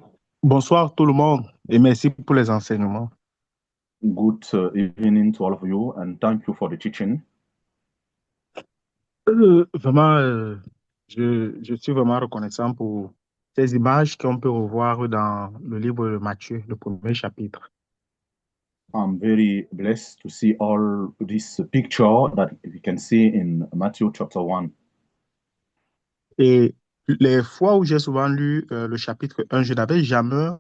bonsoir tout le monde et merci pour les enseignements. Good evening to all of you and thank you for the teaching. Vraiment, je suis vraiment reconnaissant pour ces images qu'on peut revoir dans le livre de Matthieu, le premier chapitre. I'm very blessed to see all this picture that we can see in Matthew chapter 1. Et les fois où j'ai souvent lu le chapitre 1, je n'avais jamais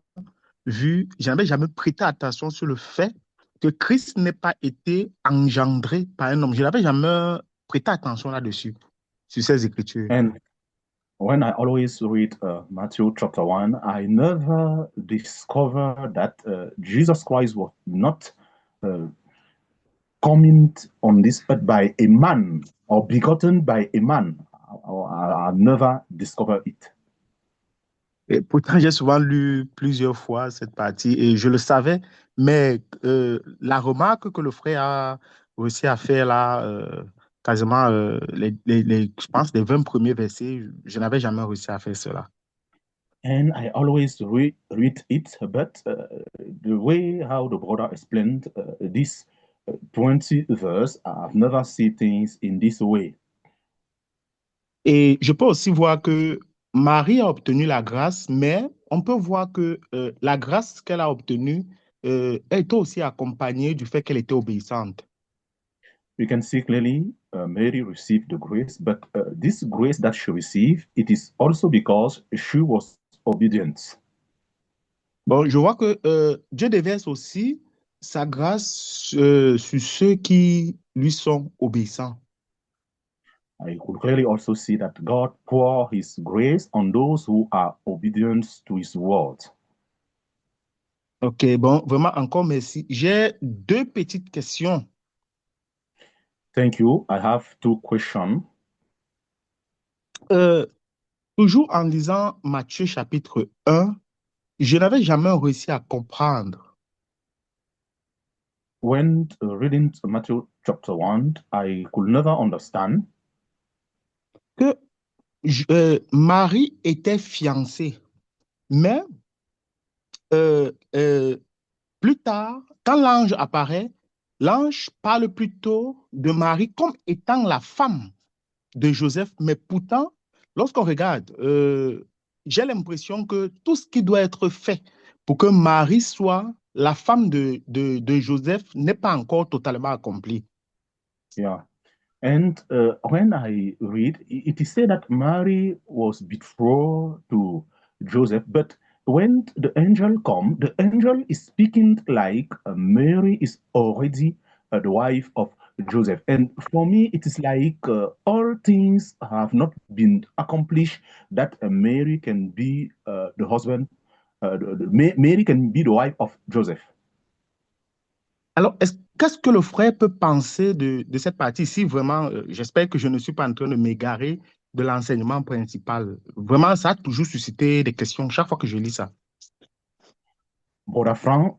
prêté attention sur le fait que Christ n'ait pas été engendré par un homme. Je n'avais jamais prêté attention là-dessus, sur ces écritures. And when I always read Matthew chapter 1, I never discover that Jesus Christ was not coming on this earth by a man or begotten by a man. I never discovered it. Et pourtant, j'ai souvent lu plusieurs fois cette partie et je le savais, mais la remarque que le frère a réussi à faire là, quasiment, je pense, les 20 premiers versets, je n'avais jamais réussi à faire cela. And I always read it, but the way how the brother explained this 20 verse, I've never seen things in this way. Et je peux aussi voir que Marie a obtenu la grâce, mais on peut voir que la grâce qu'elle a obtenue est aussi accompagnée du fait qu'elle était obéissante. We can see clearly Mary received the grace, but this grace that she received, it is also because she was obedient. Bon, je vois que Dieu déverse aussi sa grâce sur ceux qui lui sont obéissants. I could clearly also see that God pour his grace on those who are obedient to his word. Ok, bon, vraiment encore merci. J'ai deux petites questions. Thank you. I have two questions. Euh, Toujours en lisant Matthieu chapitre 1, je n'avais jamais réussi à comprendre When reading Matthew chapter 1, I could never understand que Marie était fiancée, mais euh, euh, plus tard, quand l'ange apparaît, l'ange parle plutôt de Marie comme étant la femme de Joseph, mais pourtant, lorsqu'on regarde, j'ai l'impression que tout ce qui doit être fait pour que Marie soit la femme de Joseph n'est pas encore totalement accompli. yeah. And when I read, it is said that Mary was betrothed to Joseph, but when the angel come, the angel is speaking like Mary is already the wife of Joseph. And for me, it is like all things have not been accomplished that Mary can be the husband, Mary can be the wife of Joseph. Alors, qu'est-ce que le frère peut penser de cette partie ici? Vraiment, j'espère que je ne suis pas en train de m'égarer de l'enseignement principal. Vraiment, ça a toujours suscité des questions chaque fois que je lis ça. Brother Frank,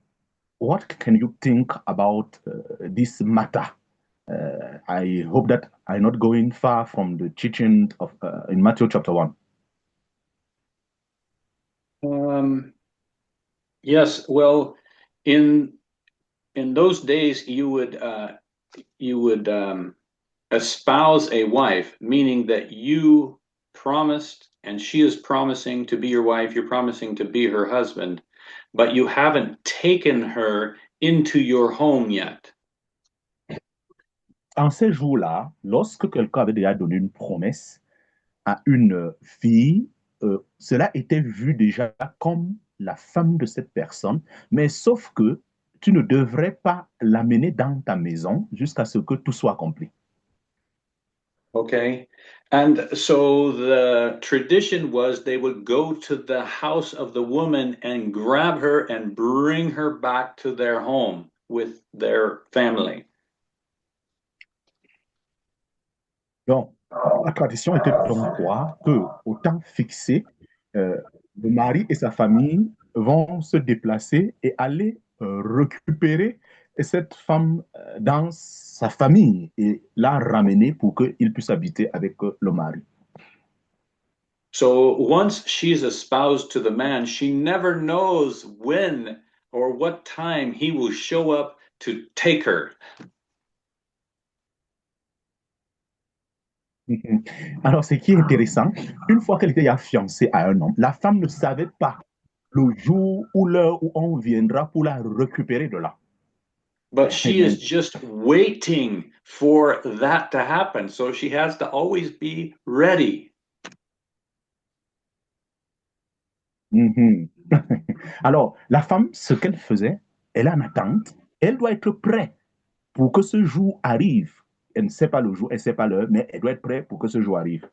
what can you think about this matter? I hope that I'm not going far from the teaching of in Matthew chapter 1. Yes, well, in those days, you would espouse a wife, meaning that you promised, and she is promising to be your wife. You're promising to be her husband, but you haven't taken her into your home yet. En ces jours-là, lorsque quelqu'un avait déjà donné une promesse à une fille, cela était vu déjà comme la femme de cette personne, mais sauf que tu ne devrais pas l'amener dans ta maison jusqu'à ce que tout soit accompli. Okay. And so the tradition was they would go to the house of the woman and grab her and bring her back to their home with their family. Donc, la tradition était donc quoi? Que, au temps fixé, euh, le mari et sa famille vont se déplacer et aller récupérer cette femme dans sa famille et la ramener pour qu'il puisse habiter avec le mari. So once she's espoused to the man, she never knows when or what time he will show up to take her. Mhm. Alors, ce qui est intéressant, une fois qu'elle était fiancée à un homme, la femme ne savait pas le jour ou l'heure où on viendra pour la récupérer de là. But she is just waiting for that to happen. So she has to always be ready. Mhm. Alors, la femme, ce qu'elle faisait, elle est en attente, elle doit être prête pour que ce jour arrive. Elle ne sait pas le jour, elle ne sait pas l'heure, mais elle doit être prête pour que ce jour arrive.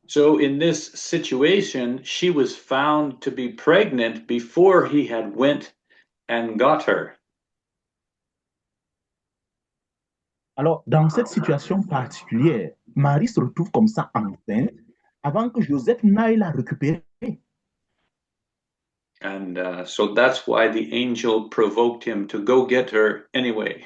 So in this situation, she was found to be pregnant before he had went and got her. Alors, dans cette situation particulière, Marie se retrouve comme ça enceinte avant que Joseph n'aille la récupérer. And so that's why the angel provoked him to go get her anyway.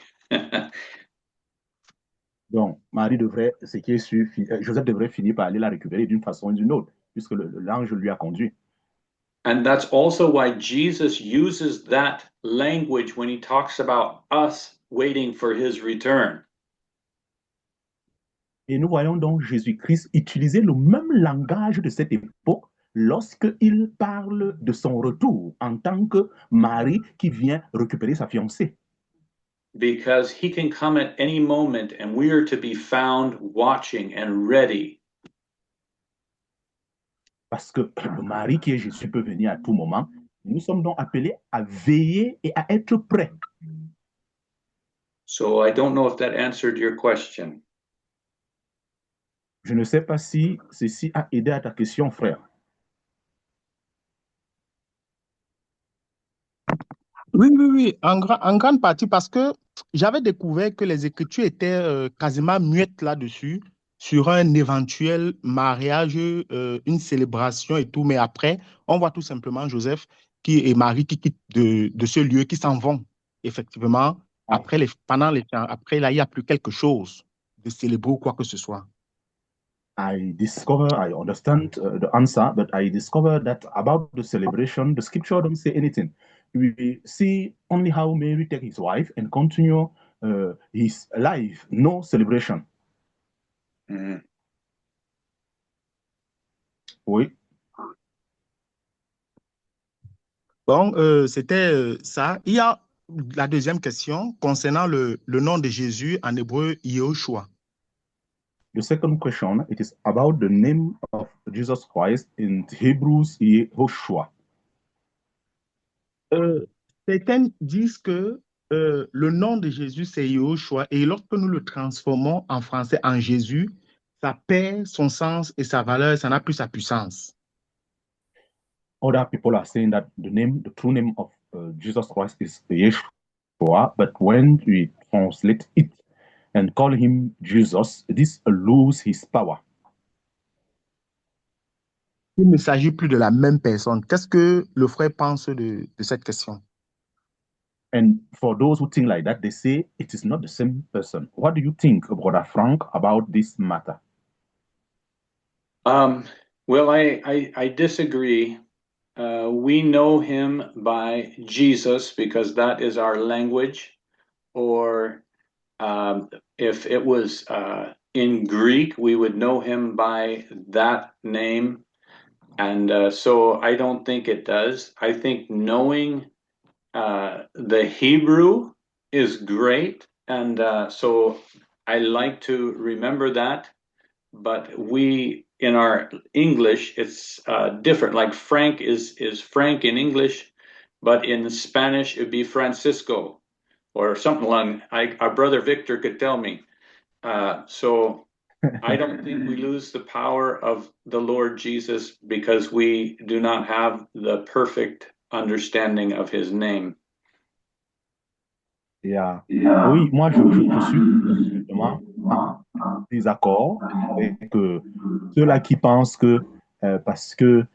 Donc, Marie devrait, ce qui est sûr, Joseph devrait finir par aller la récupérer d'une façon ou d'une autre, puisque l'ange lui a conduit. And that's also why Jesus uses that language when he talks about us waiting for his return. Et nous voyons donc Jésus-Christ utiliser le même langage de cette époque lorsqu'il parle de son retour en tant que mari qui vient récupérer sa fiancée. Because he can come at any moment and we are to be found watching and ready. Parce que le mari qui est Jésus peut venir à tout moment. Nous sommes donc appelés à veiller et à être prêts. So I don't know if that answered your question. Je ne sais pas si ceci a aidé à ta question, frère. Oui, oui, oui, en grande partie parce que j'avais découvert que les Écritures étaient quasiment muettes là-dessus, sur un éventuel mariage, une célébration et tout. Mais après, on voit tout simplement Joseph et Marie qui quittent de ce lieu, qui s'en vont. Effectivement, après, après là, il n'y a plus quelque chose de célébrer ou quoi que ce soit. I understand the answer, but I discover that about the celebration, the scripture don't say anything. We see only how Mary take his wife and continue his life, no celebration. Mhm. Oui. Bon, c'était ça. Il y a la deuxième question concernant le nom de Jésus en hébreu, Yehoshua. The second question, it is about the name of Jesus Christ in Hebrews, Yehoshua. Euh, Certains disent que le nom de Jésus, c'est Yehoshua, et lorsque nous le transformons en français en Jésus, ça perd son sens et sa valeur, ça n'a plus sa puissance. Other people are saying that the true name of Jesus Christ is Yeshua, but when we translate it and call him Jesus, this lose his power. Il ne s'agit plus de la même personne. Qu'est-ce que le frère pense de cette question? And for those who think like that, they say it is not the same person. What do you think, Brother Frank, about this matter? Well, I disagree. We know him by Jesus because that is our language, or if it was in Greek, we would know him by that name. And so I don't think it does. I think knowing the Hebrew is great. And so I like to remember that. But we, in our English, it's different. Like Frank is Frank in English, but in Spanish, it'd be Francisco or something along. Our brother Victor could tell me. So I don't think we lose the power of the Lord Jesus because we do not have the perfect understanding of his name. Yeah. Oui, moi je suis justement en désaccord avec ceux-là qui pensent que parce que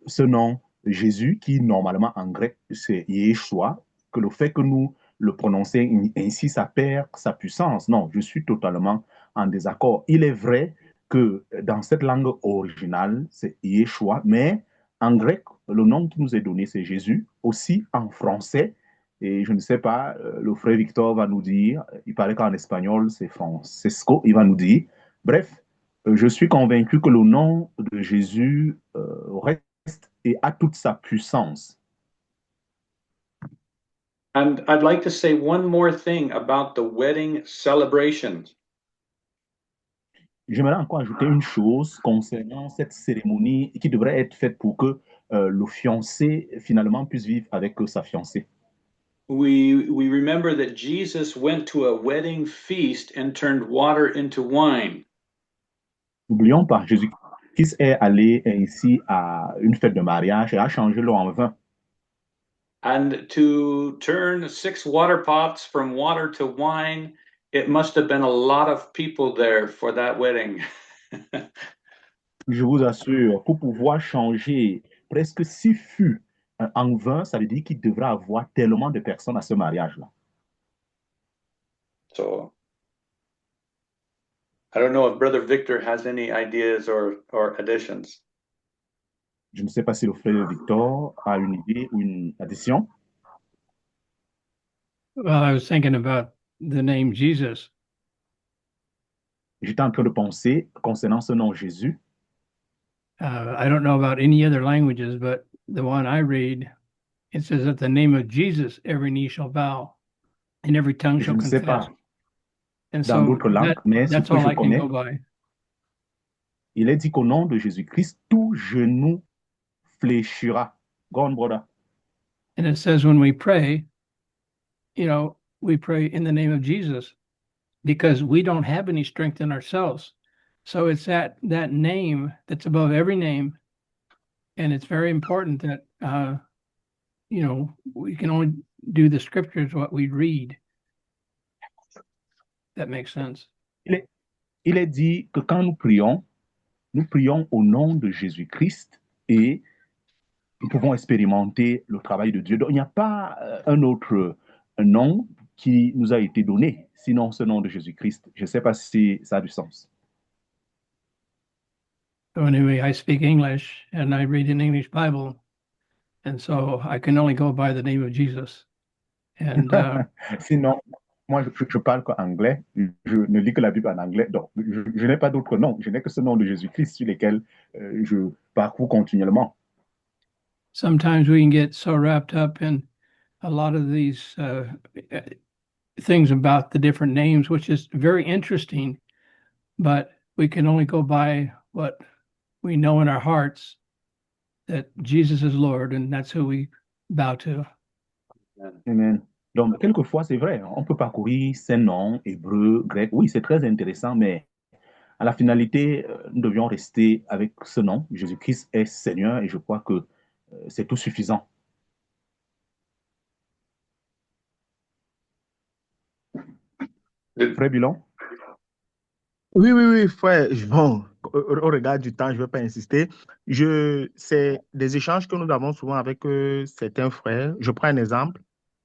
ce nom Jésus, qui normalement en grec c'est Yeshua, que le fait que nous le prononçons ainsi, ça perd sa puissance. Non, je suis totalement en désaccord. Il est vrai que dans cette langue originale, c'est Yeshua, mais en grec, le nom qui nous est donné, c'est Jésus. Aussi en français, et je ne sais pas, le frère Victor va nous dire, il paraît qu'en espagnol, c'est Francesco, il va nous dire. Bref, je suis convaincu que le nom de Jésus reste et a toute sa puissance. And I'd like to say one more thing about the wedding celebration. J'aimerais encore ajouter une chose concernant cette cérémonie qui devrait être faite pour que le fiancé finalement puisse vivre avec sa fiancée. We remember that Jesus went to a wedding feast and turned water into wine. N'oublions pas, Jésus-Christ est allé ainsi à une fête de mariage et a changé l'eau en vin. And to turn 6 water pots from water to wine, it must have been a lot of people there for that wedding. Je vous assure, pour pouvoir changer presque 6 fûts en vin, ça veut dire qu'il devrait avoir tellement de personnes à ce mariage-là. So I don't know if Brother Victor has any ideas or additions. Je ne sais pas si le frère Victor a une idée ou une addition. Well, I was thinking about the name Jesus. J'étais en train de penser concernant ce nom Jésus. I don't know about any other languages, but the one I read, it says at the name of Jesus, every knee shall bow and every tongue Je shall ne sais confess. pas And dans so d'autres langues, mais ce that's que all je I can connais, go by. il est dit qu'au nom de Jésus-Christ, tout genou fléchira. Go on, brother. And it says when we pray, we pray in the name of Jesus because we don't have any strength in ourselves. So it's that name that's above every name. And it's very important that, we can only do the scriptures what we read. That makes sense. Il est dit que quand nous prions au nom de Jésus-Christ et nous pouvons expérimenter le travail de Dieu. Donc, il n'y a pas un autre nom qui nous a été donné, sinon ce nom de Jésus-Christ. Je ne sais pas si ça a du sens. So anyway, I speak English and I read an English Bible. And so I can only go by the name of Jesus. And Sinon, moi, je parle qu'anglais. Je ne lis que la Bible en anglais. Donc, je n'ai pas d'autre nom. Je n'ai que ce nom de Jésus-Christ sur lequel je parcours continuellement. Sometimes we can get so wrapped up in a lot of these things about the different names, which is very interesting, but we can only go by what we know in our hearts, that Jesus is Lord, and that's who we bow to. Amen. Donc, quelquefois, c'est vrai, on peut parcourir ces noms hébreux, grecs. Oui, c'est très intéressant, mais à la finalité, nous devions rester avec ce nom. Jésus-Christ est Seigneur et je crois que c'est tout suffisant. Frère Bilon? Oui, frère. Bon, au regard du temps, je ne vais pas insister. C'est des échanges que nous avons souvent avec certains frères. Je prends un exemple.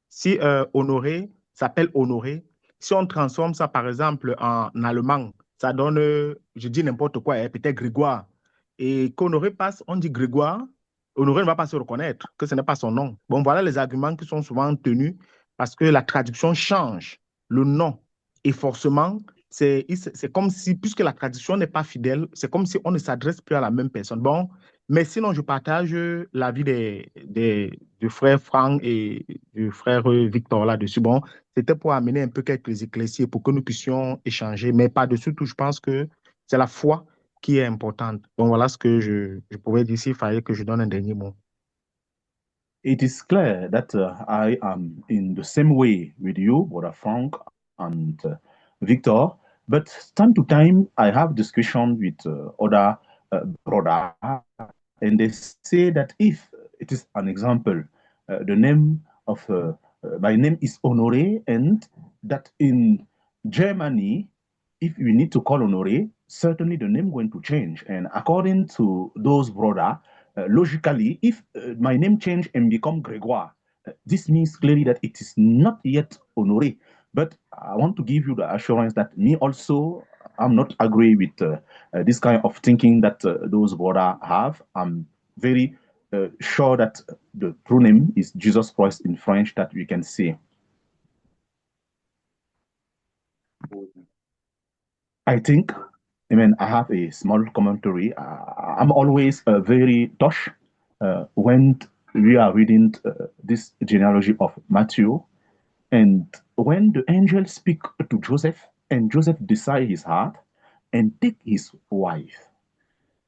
Si Honoré s'appelle Honoré, si on transforme ça, par exemple, en allemand, ça donne, je dis n'importe quoi, peut-être Grégoire. Et qu'Honoré passe, on dit Grégoire, Honoré ne va pas se reconnaître, que ce n'est pas son nom. Bon, voilà les arguments qui sont souvent tenus parce que la traduction change le nom. Et forcément, c'est comme si, puisque la traduction n'est pas fidèle, c'est comme si on ne s'adresse plus à la même personne. Bon, mais sinon, je partage l'avis du frère Franck et du frère Victor là-dessus. Bon, c'était pour amener un peu quelques éclaircies pour que nous puissions échanger. Mais par-dessus tout, je pense que c'est la foi qui est importante. Bon, voilà ce que je pouvais dire s'il fallait que je donne un dernier mot. It is clear that I am in the same way with you, Brother Frank and Victor, but time to time I have discussion with other brothers, and they say that if it is an example, the name of my name is Honoré, and that in Germany, if we need to call Honoré, certainly the name going to change. And according to those brothers, logically, if my name change and become Grégoire, this means clearly that it is not yet Honoré. But I want to give you the assurance that me also, I'm not agree with this kind of thinking that those brothers have. I'm very sure that the true name is Jesus Christ in French that we can see. I think, I mean, I have a small commentary. I'm always very touched when we are reading this genealogy of Matthew, and when the angel speak to Joseph, and Joseph decide his heart and take his wife.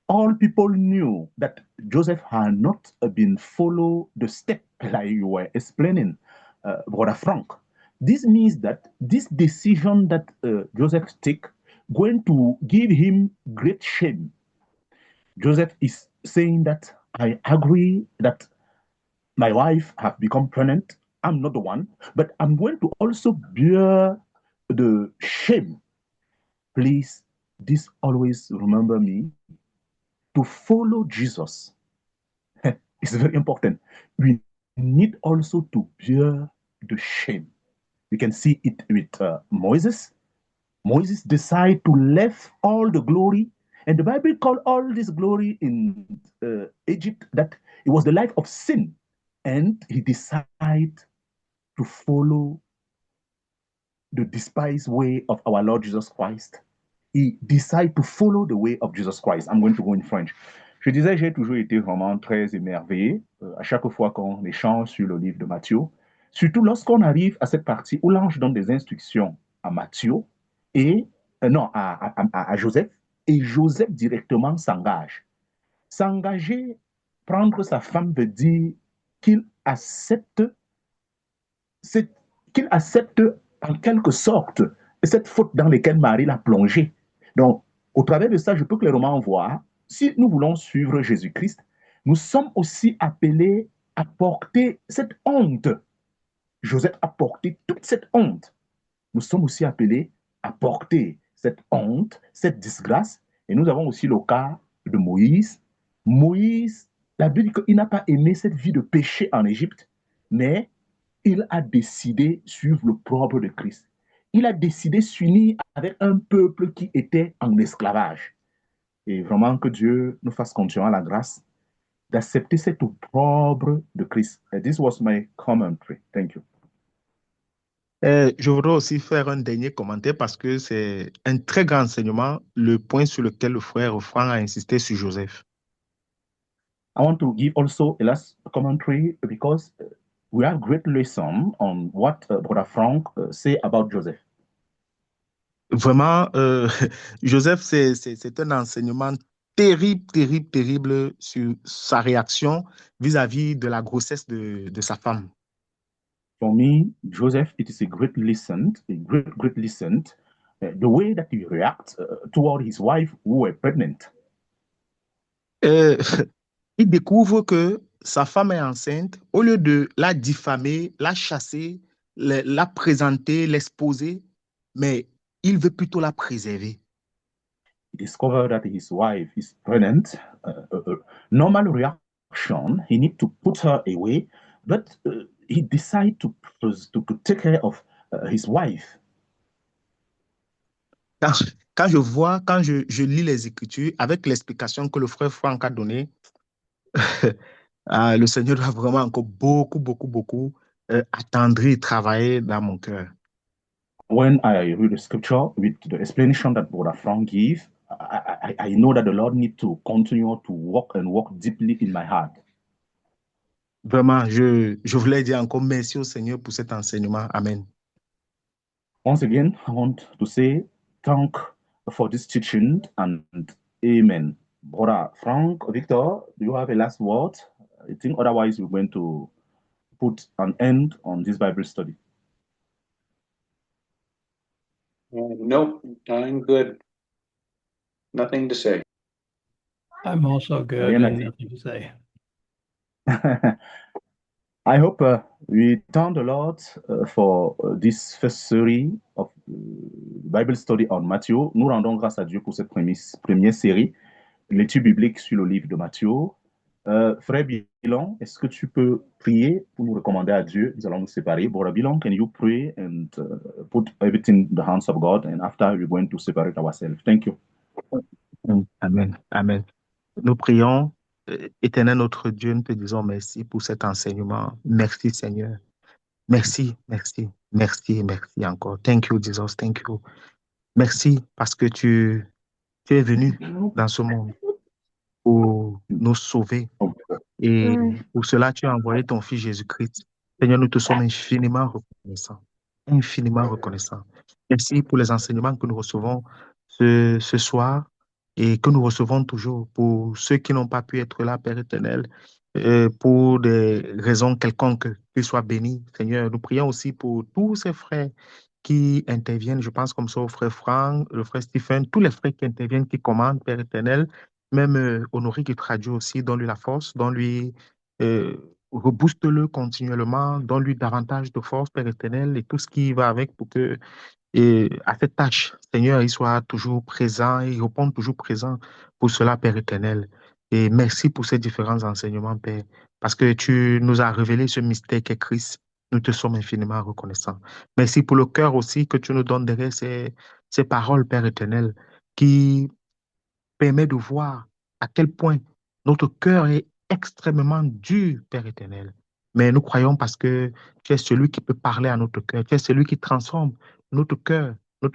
All people knew that Joseph had not been follow the step like you were explaining, Brother Frank. This means that this decision that Joseph take going to give him great shame. Joseph is saying that I agree that my wife have become pregnant. I'm not the one, but I'm going to also bear the shame. Please, this always remember me to follow Jesus. It's very important. We need also to bear the shame. You can see it with Moses. Moses decided to leave all the glory, and the Bible called all this glory in Egypt that it was the life of sin, and he decided to follow the despised way of our Lord Jesus Christ. He decided to follow the way of Jesus Christ. I'm going to go in French. Je disais, j'ai toujours été vraiment très émerveillé à chaque fois qu'on échange sur le livre de Matthieu, surtout lorsqu'on arrive à cette partie où l'ange donne des instructions à Matthieu et non à Joseph, et Joseph directement s'engage. S'engager, prendre sa femme veut dire qu'il accepte en quelque sorte cette faute dans laquelle Marie l'a plongée. Donc, au travers de ça, je peux clairement voir, si nous voulons suivre Jésus-Christ, nous sommes aussi appelés à porter cette honte Joseph a porté toute cette honte. Nous sommes aussi appelés à porter cette honte, cette disgrâce. Et nous avons aussi le cas de Moïse. Moïse, la Bible dit qu'il n'a pas aimé cette vie de péché en Égypte, mais il a décidé de suivre le propre de Christ. Il a décidé de s'unir avec un peuple qui était en esclavage. Et vraiment que Dieu nous fasse continuer la grâce d'accepter cet opprobre de Christ. And this was my commentary. Thank you. Je voudrais aussi faire un dernier commentaire parce que c'est un très grand enseignement, le point sur lequel le frère Franck a insisté sur Joseph. I want to give also a last commentary because we have great lesson on what Brother Frank say about Joseph. Vraiment, Joseph, c'est un enseignement terrible, terrible, terrible sur sa réaction vis-à-vis de la grossesse de sa femme. For me, Joseph, it is a great lesson, great lesson, the way that he reacts toward his wife who were pregnant. Euh, il découvre que sa femme est enceinte. Au lieu de la diffamer, la chasser, la présenter, l'exposer, mais il veut plutôt la préserver. He discovered that his wife is pregnant. Normal reaction, he need to put her away, but he decided to take care of his wife. Quand je lis les Écritures, avec l'explication que le frère Franck a donnée, le Seigneur doit vraiment encore beaucoup, beaucoup, beaucoup attendrir, travailler dans mon cœur. When I read the scripture with the explanation that Brother Frank gave, I know that the Lord needs to continue to walk deeply in my heart. Vraiment, je voulais dire encore merci au Seigneur pour cet enseignement. Amen. Once again, I want to say thank for this teaching and amen. Brother Frank, Victor, do you have a last word? I think otherwise we're going to put an end on this Bible study. Nope, I'm good. Nothing to say. I'm also good Rien à and dire. nothing to say. I hope we thank the Lord for this first series of Bible study on Matthieu. Nous rendons grâce à Dieu pour cette première série, l'étude biblique sur le livre de Matthieu. Frère Bilan, est-ce que tu peux prier pour nous recommander à Dieu? Nous allons nous séparer. Brother Bilan, can you pray and put everything in the hands of God? And after, we're going to separate ourselves. Thank you. Amen. Amen. Nous prions. Éternel notre Dieu, nous te disons merci pour cet enseignement. Merci Seigneur. Merci, merci, merci, merci encore. Thank you Jesus, thank you. Merci parce que tu es venu dans ce monde pour nous sauver. Et pour cela, tu as envoyé ton Fils Jésus-Christ. Seigneur, nous te sommes infiniment reconnaissants. Infiniment reconnaissants. Merci pour les enseignements que nous recevons ce soir et que nous recevons toujours pour ceux qui n'ont pas pu être là, Père éternel, pour des raisons quelconques, qu'ils soient bénis. Seigneur, nous prions aussi pour tous ces frères qui interviennent, je pense comme ça au frère Franck, le frère Stephen, tous les frères qui interviennent, qui commandent, Père éternel, même Honoré qui traduit aussi, donne-lui la force, donne-lui, rebooste-le continuellement, donne-lui davantage de force, Père éternel, et tout ce qui va avec pour que, et à cette tâche, Seigneur, il soit toujours présent, et il réponde toujours présent pour cela, Père éternel. Et merci pour ces différents enseignements, Père, parce que tu nous as révélé ce mystère qu'est Christ. Nous te sommes infiniment reconnaissants. Merci pour le cœur aussi que tu nous donnes derrière ces paroles, Père éternel, qui permet de voir à quel point notre cœur est extrêmement dur, Père éternel. Mais nous croyons parce que tu es celui qui peut parler à notre cœur, tu es celui qui transforme notre cœur, le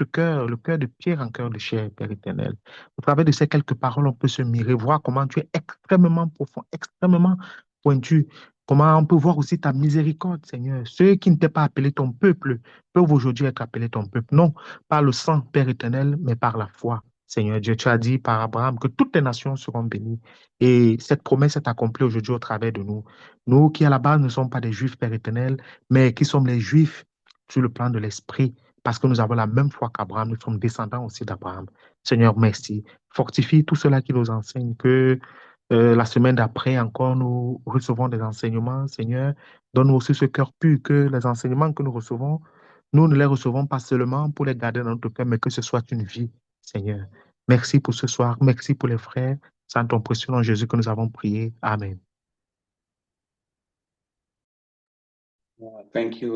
cœur de pierre en cœur de chair, Père éternel. Au travers de ces quelques paroles, on peut se mirer, voir comment tu es extrêmement profond, extrêmement pointu, comment on peut voir aussi ta miséricorde, Seigneur. Ceux qui ne t'ont pas appelé ton peuple peuvent aujourd'hui être appelés ton peuple. Non, par le sang, Père éternel, mais par la foi. Seigneur Dieu, tu as dit par Abraham que toutes les nations seront bénies. Et cette promesse est accomplie aujourd'hui au travers de nous. Nous qui à la base ne sommes pas des Juifs, Père éternel, mais qui sommes les Juifs sur le plan de l'esprit, parce que nous avons la même foi qu'Abraham, nous sommes descendants aussi d'Abraham. Seigneur, merci. Fortifie tout cela qui nous enseigne que la semaine d'après encore, nous recevons des enseignements, Seigneur, Donne-nous aussi ce cœur pur, que les enseignements que nous recevons, nous ne les recevons pas seulement pour les garder dans notre cœur, mais que ce soit une vie, Seigneur. Merci pour ce soir. Merci pour les frères. C'est en ton précieux nom, Jésus, que nous avons prié. Amen. Thank you.